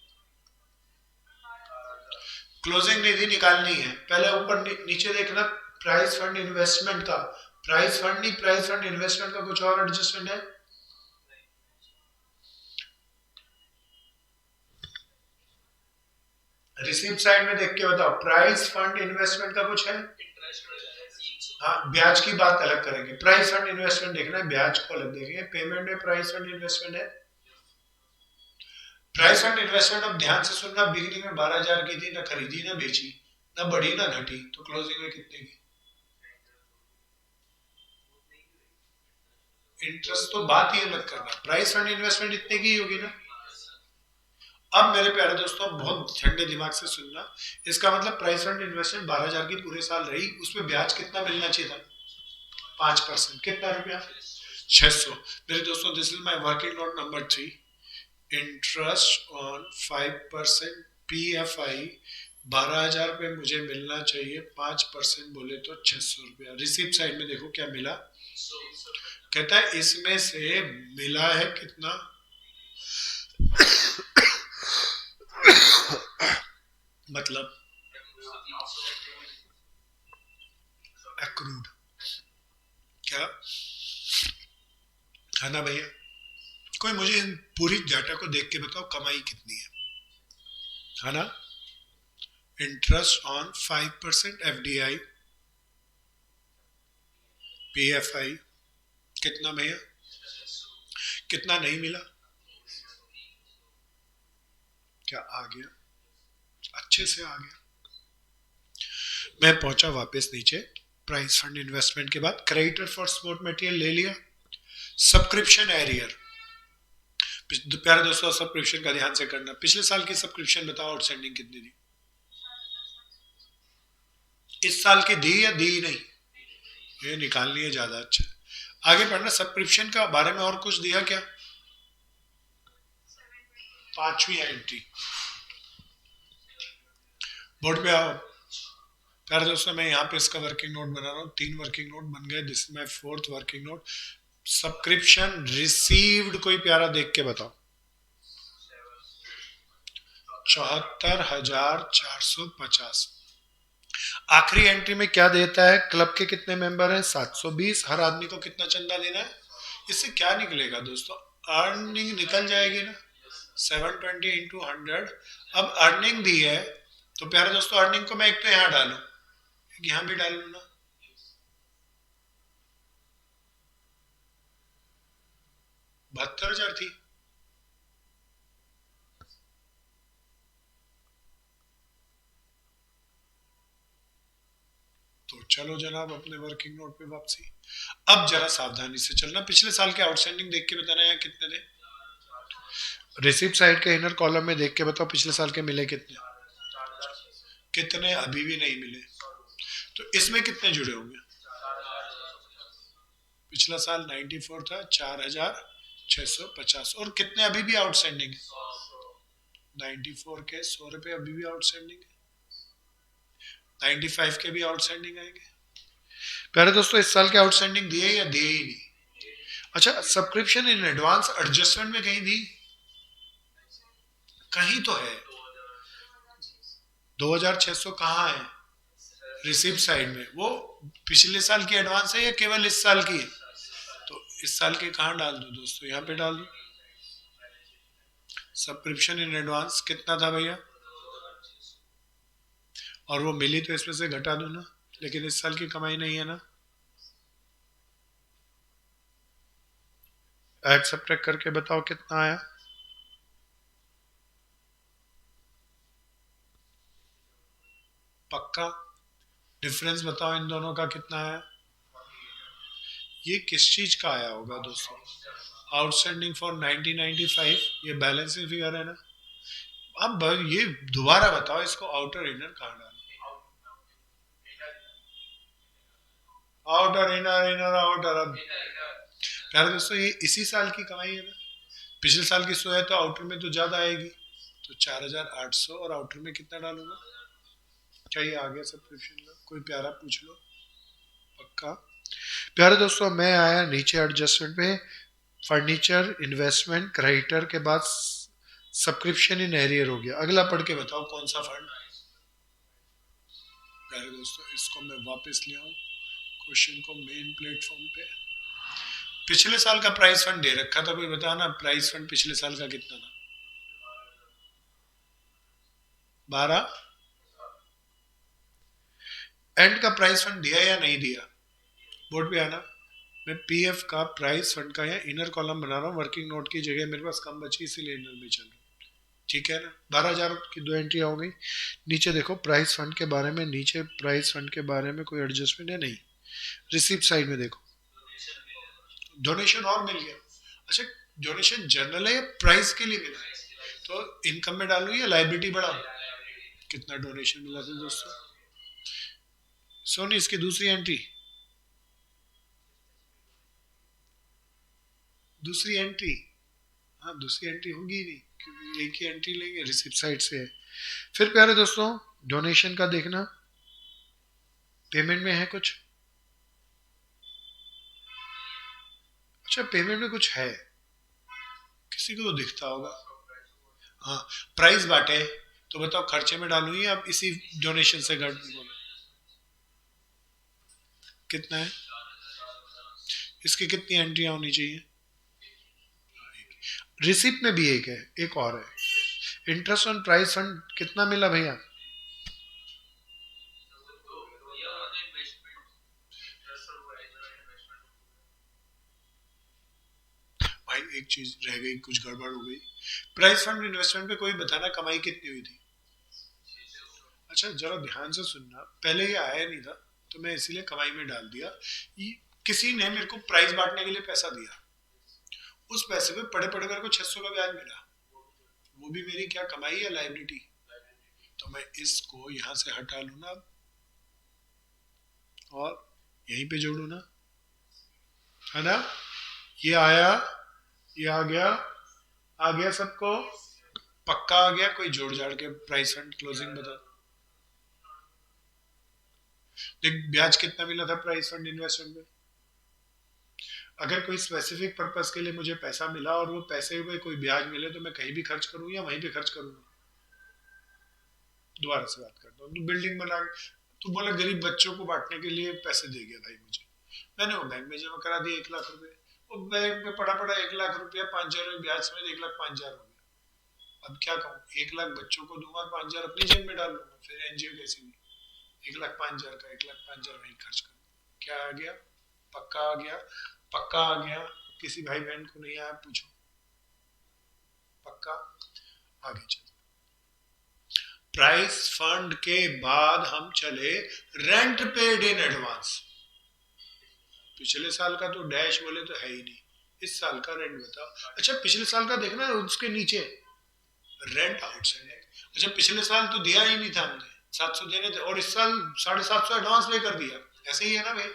क्लोजिंग निधि निकालनी है, पहले ऊपर नीचे देखना प्राइस फंड इन्वेस्टमेंट का। प्राइस फंड नहीं, प्राइस फंड इन्वेस्टमेंट का कुछ और एडजस्टमेंट है? रिसीव साइड में देख के बताओ, प्राइस फंड इन्वेस्टमेंट का कुछ है? हाँ ब्याज की बात अलग करेंगे, प्राइस फंड इन्वेस्टमेंट देखना है, ब्याज को अलग देखेंगे। पेमेंट में प्राइस फंड इन्वेस्टमेंट है, प्राइस फंड इन्वेस्टमेंट, अब ध्यान से सुनना, बिगिनिंग में 12,000 की थी, ना खरीदी ना बेची, ना बढ़ी ना घटी, तो क्लोजिंग में कितने की? इंटरेस्ट तो बात ही अलग करना, प्राइस फंड इन्वेस्टमेंट इतने की ही होगी ना। अब मेरे प्यारे दोस्तों बहुत ठंडे दिमाग से सुनना, इसका मतलब प्राइस फंड इन्वेस्टमेंट 12,000 की पूरे साल रही, उसमें ब्याज कितना मिलना चाहिए था? 5%। कितना रुपया? 600। मेरे दोस्तों this is my working note number 3। Interest on 5% PFI, 12,000 रुपये मुझे मिलना चाहिए, 5% बोले तो 600 रुपया। रिसिप्ट साइड में देखो क्या मिला, कहता है इसमें से मिला है कितना? मतलब एक्रूड, क्या है ना भैया? कोई मुझे इन पूरी डाटा को देख के बताओ कमाई कितनी है ना? इंटरेस्ट ऑन 5% FDI PFI कितना भैया? कितना नहीं मिला? क्या आ गया? अच्छे से आ गया। मैं पहुंचा वापस नीचे। प्राइस फंड इन्वेस्टमेंट के बाद क्रेडिटर फॉर स्पोर्ट मटेरियल ले लिया। सब्सक्रिप्शन एरियर, प्यारे दोस्तों सब्सक्रिप्शन का ध्यान से करना, पिछले साल की सब्सक्रिप्शन बताओ आउटस्टैंडिंग कितनी थी? इस साल की दी या दी नहीं? ये निकालनी है ज्यादा। अच्छा आगे पढ़ना, सब्सक्रिप्शन का बारे में और कुछ दिया क्या? 5वीं एंट्री, बोर्ड पे आओ। प्यारे दोस्तों मैं यहाँ पे इसका वर्किंग नोट बना रहा हूँ, 3 वर्किंग नोट बन गए, this my 4th working note. Subscription received कोई प्यारा देख के बताओ। 74,450। आखिरी एंट्री में क्या देता है? क्लब के कितने मेंबर हैं? 720। हर आदमी को कितना चंदा देना है? इससे क्या निकलेगा दोस्तों? अर्निंग निकल जाएगी ना, 720 इंटू 100। अब अर्निंग दी है तो प्यारे दोस्तों अर्निंग को मैं एक तो यहाँ डालू, यहाँ भी डाल लू ना, 72,000 थी। तो चलो जनाब अपने वर्किंग नोट पे वापसी। अब जरा सावधानी से चलना, पिछले साल के आउटस्टैंडिंग देख के बताना यहाँ कितने थे। रिसिप्ट साइड के इनर कॉलम में देख के बताओ पिछले साल के मिले कितने? कितने अभी भी नहीं मिले? तो इसमें कितने जुड़े होंगे? पिछला साल 94 था, 4,650। और कितने अभी भी आउटस्टैंडिंग है? 94 के 100 रुपए अभी भी आउटस्टैंडिंग है, 95 के भी आउटस्टैंडिंग आएंगे। प्यारे दोस्तों इस साल के आउटस्टैंडिंग दिए या दिए ही नहीं? अच्छा सब्सक्रिप्शन इन एडवांस एडजस्टमेंट में कहीं दी? कहीं तो है। 2,600 कहाँ है? रिसिप्ट साइड में। वो पिछले साल की एडवांस है या केवल इस साल की है? तो इस साल के कहाँ डाल दो दोस्तों? यहाँ पे डाल दो। सब्सक्रिप्शन इन एडवांस कितना था भैया? और वो मिली तो इसमें से घटा दो ना, लेकिन इस साल की कमाई नहीं है ना। ऐड सब्ट्रैक्ट करके बताओ कितना आया? पक्का? डिफरेंस बताओ इन दोनों का कितना है? ये किस चीज का आया होगा दोस्तों? आउटस्टैंडिंग फॉर 1995, ये बैलेंसिंग फिगर है ना। अब ये दोबारा बताओ इसको आउटर इनर कहाँ डालना? Outer inner, inner outer. अब प्यारे दोस्तों ये इसी साल की कमाई है ना, पिछले साल की 100 है तो आउटर में तो ज्यादा आएगी, तो 4,800। और आउटर में कितना डालूंगा? क्या ये आ गया सब्सक्रिप्शन का? कोई प्यारा पूछ लो। पक्का? प्यारे दोस्तों मैं आया नीचे एडजस्टमेंट में, फर्नीचर इन्वेस्टमेंट क्रेडिटर के बाद सब्सक्रिप्शन इन एरियर हो गया। अगला पढ़ के बताओ कौन सा फंड? प्यारे दोस्तों इसको मैं वापस ले आऊं क्वेश्चन को मेन प्लेटफॉर्म पे। पिछले साल का प्राइस फंड दे रखा था, कोई बताना प्राइस फंड पिछले साल का कितना था? 12। एंड का प्राइस फंड दिया या नहीं दिया? बोर्ड पे आना। मैं पीएफ का प्राइस फंड का या इनर कॉलम बना रहा हूँ, वर्किंग नोट की जगह मेरे पास कम बची इसीलिए इनर में चल रहा हूँ। ठीक है ना, 12,000 की दो एंट्री हो गई। नीचे देखो प्राइस फंड के बारे में, नीचे प्राइस फंड के बारे में कोई एडजस्टमेंट है नहीं। रिसिप्ट साइड में देखो, डोनेशन और मिल गया। अच्छा, डोनेशन जनरल है या प्राइस के लिए मिला है? तो इनकम में डालूं या लाइबिलिटी बढ़ाऊं? कितना डोनेशन मिला था दोस्तों? सोनी इसकी दूसरी एंट्री, दूसरी एंट्री, हाँ दूसरी एंट्री होगी ही नहीं क्योंकि एक ही एंट्री लेंगे, रिसिप्ट साइड से है। फिर प्यारे दोस्तों, डोनेशन का देखना, पेमेंट में है कुछ? अच्छा, पेमेंट में कुछ है, किसी को तो दिखता होगा। हाँ, प्राइस बांटे, तो बताओ खर्चे में डालूं या अब इसी डोनेशन से घट बोलो? कितना है? इसकी कितनी एंट्रियां होनी चाहिए? रिसिप्ट में भी एक है, एक और है। इंटरेस्ट ऑन प्राइस फंड कितना मिला भैया? भाई एक चीज रह गई, कुछ गड़बड़ हो गई। प्राइस फंड इन्वेस्टमेंट पे कोई बताना कमाई कितनी हुई थी? अच्छा जरा ध्यान से सुनना, पहले ये आया नहीं था तो मैं इसीलिए कमाई में डाल दिया। ये, किसी ने मेरे को प्राइस बांटने के लिए पैसा दिया, उस पैसे पे पड़े पड़े मेरे को 600 का ब्याज मिला, वो भी मेरी क्या कमाई या लाइबिलिटी? तो मैं इसको यहाँ से हटा लू ना और यहीं पे जोड़ू ना, है ना? ये आया, ये आ गया सबको, पक्का आ गया? कोई जोड़ जाड़ के प्राइस फंड क्लोजिंग बता। देख ब्याज कितना मिला था प्राइस फंड इन्वेस्टमेंट में? अगर कोई स्पेसिफिक पर्पस के लिए मुझे पैसा मिला और वो पैसे में कोई ब्याज मिले तो मैं कहीं भी खर्च करूँ या वहीं पे खर्च करूँगा? दोबारा से बात करता हूँ, तू बिल्डिंग बना, तू बोला गरीब बच्चों को बांटने के लिए पैसे दे गया भाई मुझे, मैंने वो बैंक में जमा करा दिया 1 लाख रुपए, वो बैंक में पड़ा पड़ा 1 लाख रुपया 5,000 ब्याज समेत 1,05,000 हो गया। अब क्या कहूँ, 1 लाख बच्चों को दूंगा और 5,000 अपनी जेब में डाल लूंगा, फिर एनजीओ कैसे भी 1,05,000 का 1,05,000 वहीं खर्च कर। क्या आ गया? पक्का आ गया, पक्का आ गया। किसी भाई बहन को नहीं आया पूछो? पक्का। आगे चलो, प्राइस फंड के बाद हम चले रेंट पेड इन एडवांस। पिछले साल का तो डैश बोले तो है ही नहीं, इस साल का रेंट बताओ। अच्छा पिछले साल का देखना है उसके नीचे, रेंट आउटस्टैंडिंग। अच्छा पिछले साल तो दिया ही नहीं था हमने, 700 देने थे और इस साल 750 एडवांस पे कर दिया, ऐसे ही है ना भाई?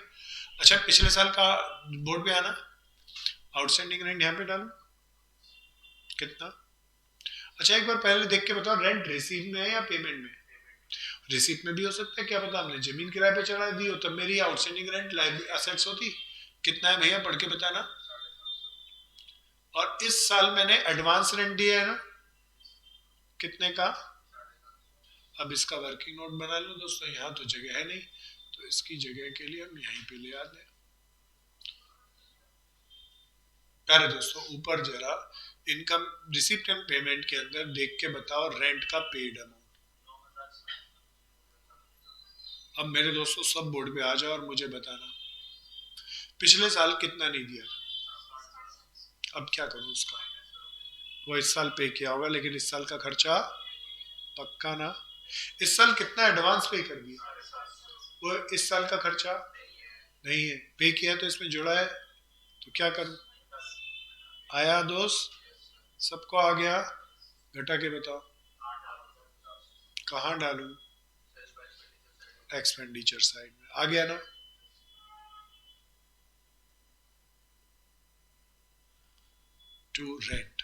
अच्छा पिछले साल का बोर्ड पे आना, आउटस्टैंडिंग रेंट यहाँ पे डालो, कितना? अच्छा एक बार पहले देख के बताओ, रेंट रिसीव में है या पेमेंट में? रिसीप्ट में भी हो सकता है, क्या पता हमने जमीन किराए पे चढ़ा दी हो, तब मेरी आउटस्टैंडिंग रेंट असेट्स होती। कितना है भैया पढ़ के बताना। और इस साल मैंने एडवांस रेंट दिया है ना, कितने का? अब इसका वर्किंग नोट बना लो दोस्तों, यहाँ तो जगह है नहीं तो इसकी जगह के लिए हम यहीं पे ले आते हैं। प्यारे दोस्तों ऊपर जरा इनकम रिसिप्ट एंड पेमेंट के अंदर देख के बताओ रेंट का पेड अमाउंट। अब मेरे दोस्तों सब बोर्ड पे आ जाओ और मुझे बताना पिछले साल कितना नहीं दिया था। अब क्या करूं उसका? वो इस साल पे किया होगा लेकिन इस साल का खर्चा पक्का ना। इस साल कितना एडवांस पे कर दिया, वो इस साल का खर्चा नहीं है, पे किया तो इसमें जुड़ा है, तो क्या करूं? आया दोस्त, सबको आ गया? घटा के बताओ कहाँ डालूं? एक्सपेंडिचर साइड में आ गया ना? टू रेंट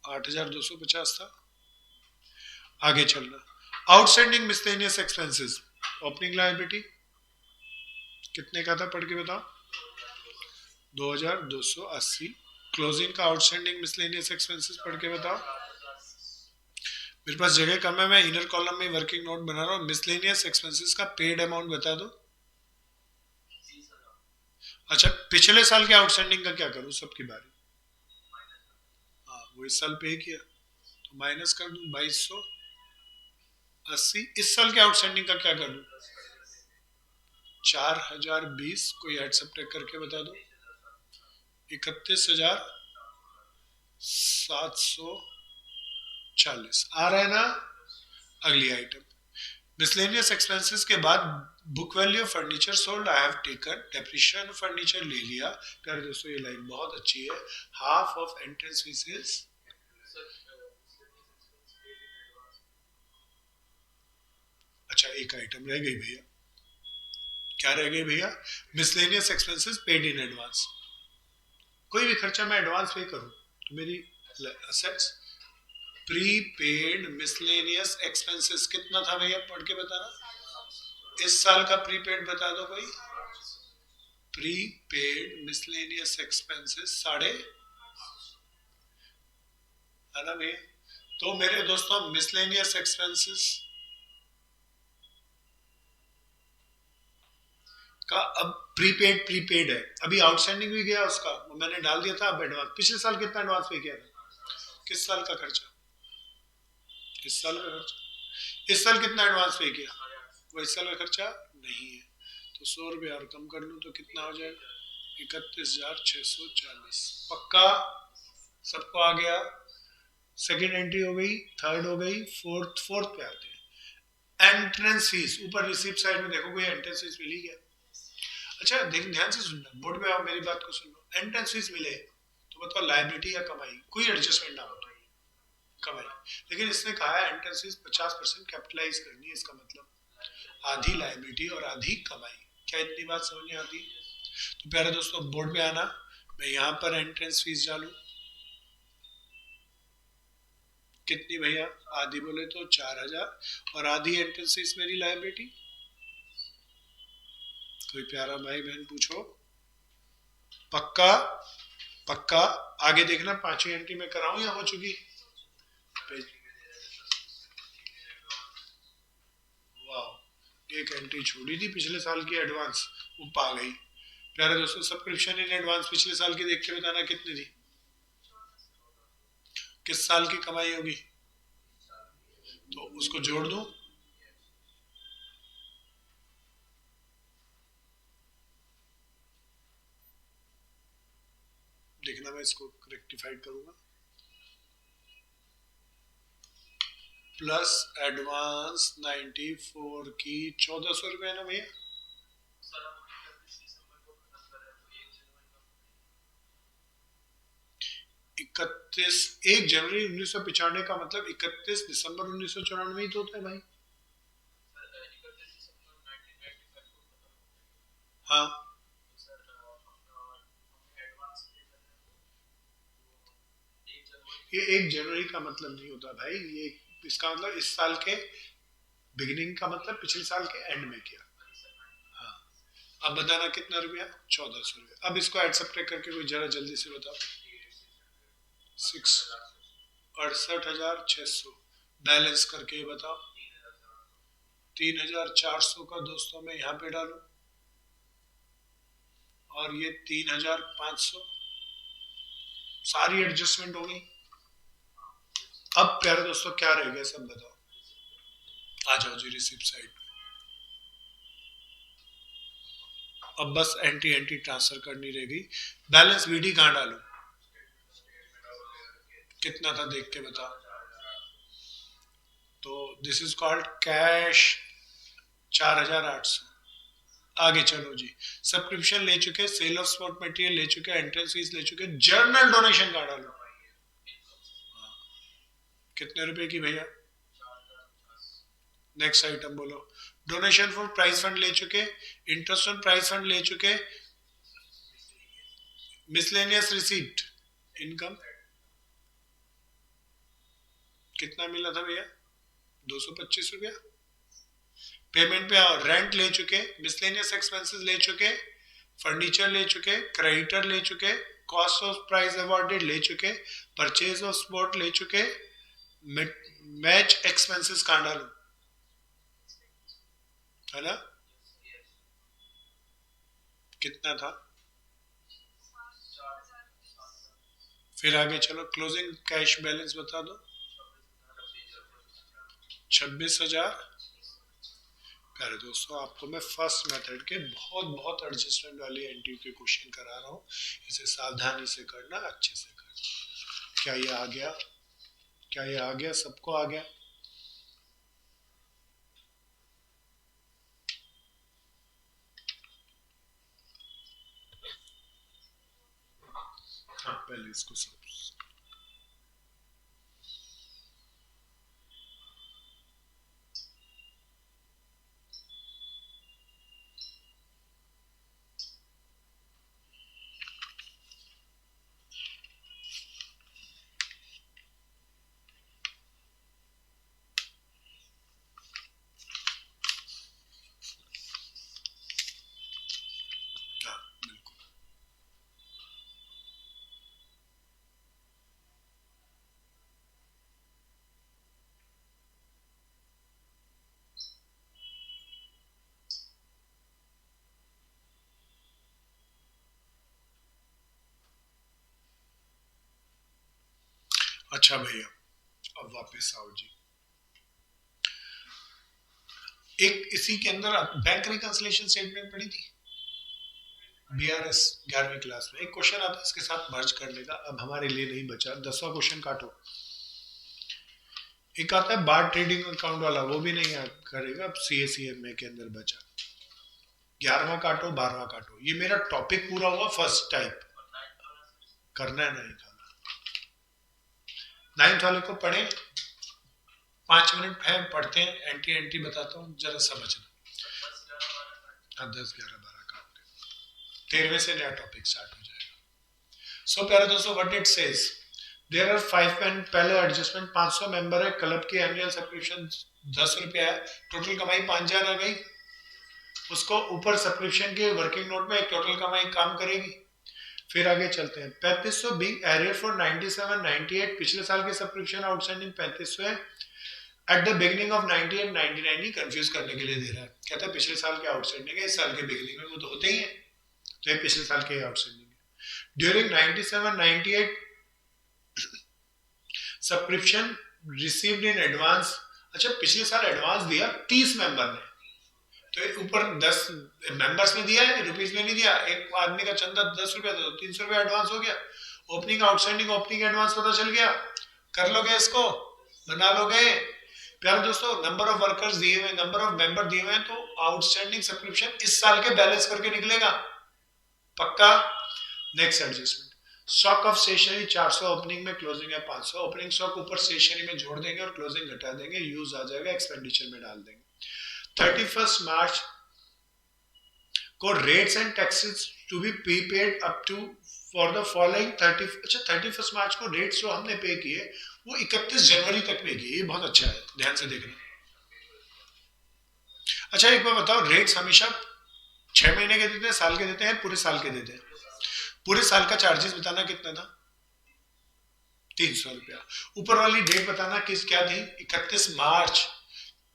8,250 था। आगे चलना, outstanding miscellaneous expenses, opening liability कितने का था पढ़ के बताओ? 2,280। क्लोजिंग का आउटस्टैंडिंग मिसलेनियस एक्सपेंसेस पढ़ के बताओ। मेरे पास जगह कम है, मैं इनर कॉलम में वर्किंग नोट बना रहा हूँ, मिसलेनियस एक्सपेंसेस का पेड अमाउंट बता दो। अच्छा पिछले साल के आउटस्टैंडिंग का क्या करूँ, सबकी बारी? हाँ वो इस साल पे किया तो माइनस कर दूं 2,280। इस साल के आउटस्टैंडिंग का क्या कर दूं? 4,020, कोई एड सब्ट्रैक्ट करके बता दो। 31,000 740 आ रहा है ना। अगली आइटम, मिसलेनियस एक्सपेंसेस के बाद book value of furniture sold I have taken, depreciation of furniture ले लिया। प्यारे दोस्तों ये लाइन बहुत अच्छी है। Half of entrance fees is, अच्छा एक आइटम रह गई भैया, क्या रह गई भैया? Miscellaneous expenses paid in advance. कोई भी खर्चा मैं एडवांस पे करूं तो मेरी असेट्स, प्रीपेड मिसलेनियस एक्सपेंसेस कितना था भैया, पढ़ के बताना। इस साल का प्रीपेड बता दो कोई। प्रीपेड मिसलेनियस एक्सपेंसेस 8.5 है ना भैया। तो मेरे दोस्तों मिसलेनियस एक्सपेंसेस का अब प्रीपेड है, अभी आउटस्टैंडिंग भी गया उसका, मैंने डाल दिया था। अब एडवांस, पिछले साल कितना एडवांस पे किया था? किस साल का खर्चा? इस साल का खर्चा। इस साल कितना एडवांस पे किया? वो इस साल का खर्चा नहीं है, तो 100 रुपये और कम कर लूँ तो कितना हो जाएगा? 31,640। पक्का सबको आ गया? सेकेंड एंट्री हो गई, थर्ड हो गई, फोर्थ पे आते हैं। एंट्रेंस फीस, ऊपर रिसिप्ट साइड में देखो कोई एंट्रेंस फीस मिली क्या? अच्छा देख, ध्यान से सुनना, बोर्ड पे आओ, मेरी बात को सुन लो। एंट्रेंस फीस मिले तो बताओ लायबिलिटी या कमाई, कोई एडजस्टमेंट ना हो तो कमाई। लेकिन इसने कहा है एंट्रेंस फीस 50% कैपिटलाइज करनी है, इसका मतलब आधी लायबिलिटी और आधी कमाई। क्या इतनी बात समझ में आती? तो प्यारे दोस्तों बोर्ड पे आना, मैं यहाँ पर एंट्रेंस फीस डालू कितनी भैया? आधी बोले तो 4,000 और आधी एंट्रेंस फीस मेरी लायबिलिटी। कोई प्यारा भाई बहन पूछो। पक्का? पक्का? आगे देखना, पांचवी एंट्री में कराऊं या हो चुकी? वाह, एक एंट्री छोड़ी थी पिछले साल की एडवांस, वो पा गई। प्यारे दोस्तों सब्सक्रिप्शन इन एडवांस पिछले साल की देख के बताना कितनी थी, किस साल की कमाई होगी, तो उसको जोड़ दूं। देखना मैं इसको रेक्टिफाइड करूंगा। प्लस एडवांस 94 की 1,400 रुपये ना भैया? 1 जनवरी 1995 का मतलब 31 दिसंबर 1994 ही तो होता है भाई। हाँ, ये 1 जनवरी का मतलब नहीं होता भाई, ये इसका मतलब इस साल के बिगिनिंग का मतलब पिछले साल के एंड में किया। हाँ, अब बताना कितना रुपया? 1,400 रुपया। अब इसको एड सब्ट्रैक्ट करके कोई जरा जल्दी से बताओ। 68,600 बैलेंस करके बताओ। 3,400 का दोस्तों मैं यहाँ पे डालू और ये 3,500, सारी एडजस्टमेंट हो गई। अब प्यारे दोस्तों क्या रह गया सब बताओ। आ जाओ जी रिसिप्ट साइड पे। अब बस एंट्री एंट्री ट्रांसफर करनी रह गई। बैलेंस वीडी कहाँ डालू? कितना था देख के बताओ। तो दिस इज कॉल्ड कैश 4,800। आगे चलो जी, सब्सक्रिप्शन ले चुके, सेल ऑफ स्पोर्ट मटेरियल ले चुके, एंट्रेंस फीस ले चुके, जर्नल डोनेशन कहाँ डालू? कितने रुपए की भैया? नेक्स्ट आइटम बोलो। डोनेशन फॉर प्राइज फंड ले चुके, इंटरेस्ट ऑन प्राइज फंड ले चुके, मिसलेनियस रिसीप्ट इनकम कितना मिला था भैया? 225 रुपया। पेमेंट पे आओ, रेंट ले चुके, मिसलेनियस एक्सपेंसेस ले चुके, फर्नीचर ले चुके, क्रेडिटर ले चुके, कॉस्ट ऑफ प्राइज अवॉर्डेड ले चुके, परचेज ऑफ स्पोर्ट ले चुके, मैच एक्सपेंसेस कहाँ डालू? है ना, कितना था? फिर आगे चलो, क्लोजिंग कैश बैलेंस बता दो। 26,000। प्यारे दोस्तों आपको मैं फर्स्ट मेथड के बहुत बहुत एडजस्टमेंट वाली एंट्री के क्वेश्चन करा रहा हूँ, इसे सावधानी से करना, अच्छे से करना। क्या ये आ गया? क्या ये आ गया? सबको आ गया? हाँ, पहले इसको सब। हाँ, बिल्कुल। अच्छा भैया, अब वापस आओ जी। एक इसी के अंदर बैंक रिकंसिलिएशन स्टेटमेंट पड़ी थी, बीआरएस 11वीं क्लास में। एक क्वेश्चन आता है इसके साथ मर्ज करने का, अब हमारे लिए नहीं बचा। 10वां क्वेश्चन काटो। एक आता है बार ट्रेडिंग अकाउंट वाला, वो भी नहीं करेगा। अब सीएसीएमए के अंदर बचा। 11वां काटो, 12वां काटो। ये मेरा टॉपिक पूरा हुआ फर्स्ट टाइप। करना है नहीं खाना। 9th वाले को पढ़े, 5 मिनट है, पढ़ते हैं। एंटी एंटी बताता हूँ, जरा समझना। हाँ, 10, 11, 12 काट। 13वें से नया टॉपिक स्टार्ट हो जाएगा। सो प्यारे दोस्तों, what it says, there are 5 pen. पहले एडजस्टमेंट 500 मेंबर है, क्लब की एनुअल सब्सक्रिप्शन 10 रुपया है, टोटल कमाई 5000 आ गई। उसको ऊपर सब्सक्रिप्शन के वर्किंग नोट में एक टोटल कमाई काम करेगी। फिर आगे चलते हैं। 3500 बिग एरियर फॉर 97 98। पिछले साल के सब्सक्रिप्शन आउटस्टैंडिंग 3500 है। At the beginning of 98 99 he confuse करने के लिए दे रहा है। कहता है पिछले साल के आउटस्टैंडिंग है, इस साल के बिगिनिंग में, वो तो होते ही है। तो ये पिछले साल के आउटस्टैंडिंग है। During 97 98 subscription received in advance. अच्छा, पिछले साल एडवांस दिया 30 मेंबर ने, तो ऊपर 10 मेंबर्स में दिया है, रुपीज में नहीं दिया। एक आदमी का चंदा 10 रुपया, तो 300 रुपया एडवांस हो गया। ओपनिंग आउटस्टैंडिंग ओपनिंग एडवांस पता चल गया। कर लोगे इसको, बना लोगे प्यारे दोस्तों। नंबर ऑफ वर्कर्स दिए हुए, नंबर ऑफ मेंबर दिए हुए हैं, तो आउटस्टैंडिंग सब्सक्रिप्शन इस साल के बैलेंस करके निकलेगा पक्का। Next adjustment, stock of stationery 400, opening में, क्लोजिंग है 500। ओपनिंग स्टॉक ऊपर स्टेशनरी में जोड़ देंगे और क्लोजिंग घटा देंगे, यूज आ जाएगा, एक्सपेंडिचर में डाल देंगे। 31 मार्च को rates and taxes to be prepaid up to for the following 30। अच्छा, 31 मार्च को रेट्स जो हमने पे किए वो 31 जनवरी तक पे किए। ये बहुत अच्छा है, ध्यान से देखना। अच्छा, एक बार बताओ, रेट्स हमेशा 6 महीने के देते हैं, साल के देते हैं, पूरे साल के देते हैं? पूरे साल का चार्जेस बताना कितना था? 300 रुपया। ऊपर वाली डेट बताना किस क्या थी? 31 मार्च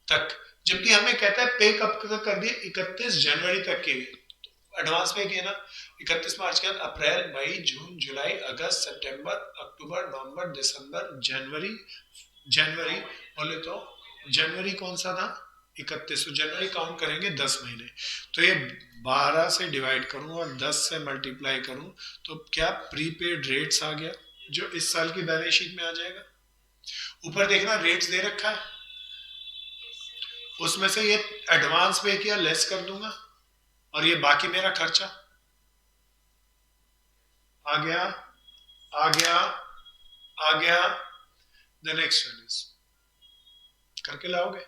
तक। जबकि हमें कहता है पे कब तक कर दिए? 31 जनवरी तक के एडवांस पे किए ना। 31 मार्च के बाद अप्रैल मई जून जुलाई अगस्त सितंबर अक्टूबर नवंबर दिसंबर जनवरी। जनवरी बोले तो जनवरी कौन सा था? 31। जनवरी काउंट करेंगे 10 महीने। तो ये 12 से डिवाइड करूं और 10 से मल्टीप्लाई करूं तो क्या प्रीपेड रेट्स आ गया, जो इस साल की बैलेंस शीट में आ जाएगा। ऊपर देखना रेट्स दे रखा है, उसमें से ये एडवांस पे किया लेस कर दूंगा और ये बाकी मेरा खर्चा आ गया, आ गया, आ गया। द नेक्स्ट वन इज, करके लाओगे?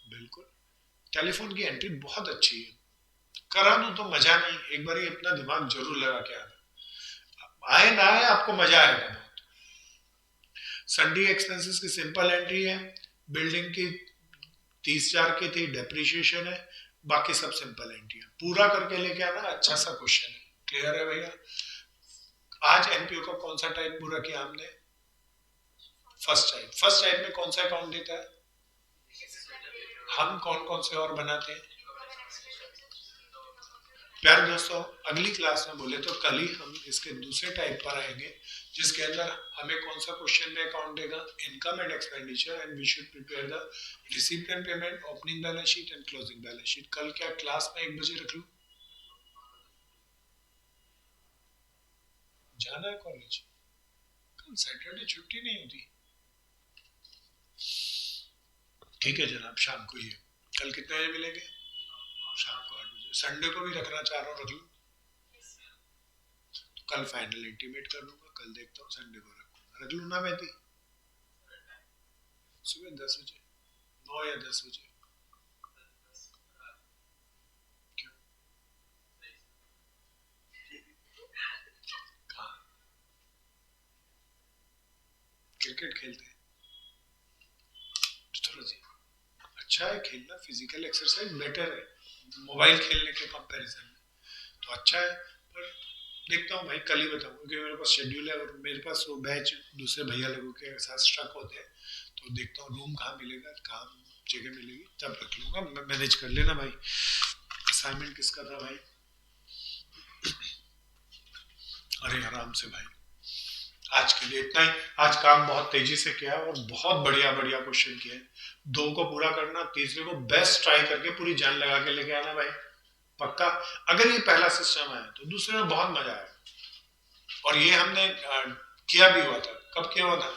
बिल्कुल। टेलीफोन की एंट्री बहुत अच्छी है, करा दूं तो मजा नहीं। एक बार अपना दिमाग जरूर लगा के आना, आए ना आए आपको मजा आएगा बहुत। सन्डी एक्सपेंसेस की सिंपल एंट्री है, बिल्डिंग की 30,000 की थी, डेप्रिशिएशन है, बाकी सब सिंपल एंट्री है। पूरा करके लेके आना, अच्छा सा क्वेश्चन है। क्लियर है भैया? आज एनपीओ का कौन सा टाइप पूरा किया हमने? First type. फर्स्ट टाइप में कौन सा अकाउंट देता है? हम कौन कौन से और बनाते हैं? प्यारे दोस्तों, अगली क्लास में बोले तो कल ही हम इसके दूसरे टाइप पर आएंगे, जिसके अंदर हमें कौन सा क्वेश्चन में अकाउंट देगा? Income and expenditure, and we should prepare the receipt and payment, opening balance sheet and closing balance sheet. कल क्या क्लास में 1 बजे रख लूं? जाना है कॉलेज, कल सैटरडे छुट्टी नहीं होती। ठीक है जनाब, शाम को ही है। कल कितने बजे मिलेंगे? शाम को 8 बजे। संडे को भी रखना चाह रहा हूँ, रख लूँ? तो कल फाइनल इंटीमेट कर लूंगा, कल देखता हूँ संडे को रखूंगा, रख लूँ ना मेहदी? सुबह 10 बजे, 9 या 10 बजे। क्यों? कहाँ? क्रिकेट खेलते हैं तो थोड़ा सी अच्छा है खेलना, फिजिकल एक्सरसाइज बेटर है मोबाइल खेलने के कंपैरिजन में, तो अच्छा है। पर देखता हूँ भाई, कल ही बताऊंगा, क्योंकि मेरे पास शेड्यूल है और मेरे पास वो बैच दूसरे भैया लोगों के साथ स्ट्रक होते हैं, तो देखता हूँ रूम कहाँ मिलेगा, कहाँ जगह मिलेगी, तब रख लूंगा। मैनेज कर लेना भाई। असाइनमेंट किसका था भाई? अरे आराम से भाई, आज के लिए इतना ही। आज काम बहुत तेजी से किया और बहुत बढ़िया बढ़िया क्वेश्चन किए। दो को पूरा करना, तीसरे को बेस्ट ट्राई करके पूरी जान लगा के लेके आना भाई, पक्का। अगर ये पहला सिस्टम आया तो दूसरे में बहुत मजा आया। और ये हमने किया भी हुआ था। कब किया हुआ था?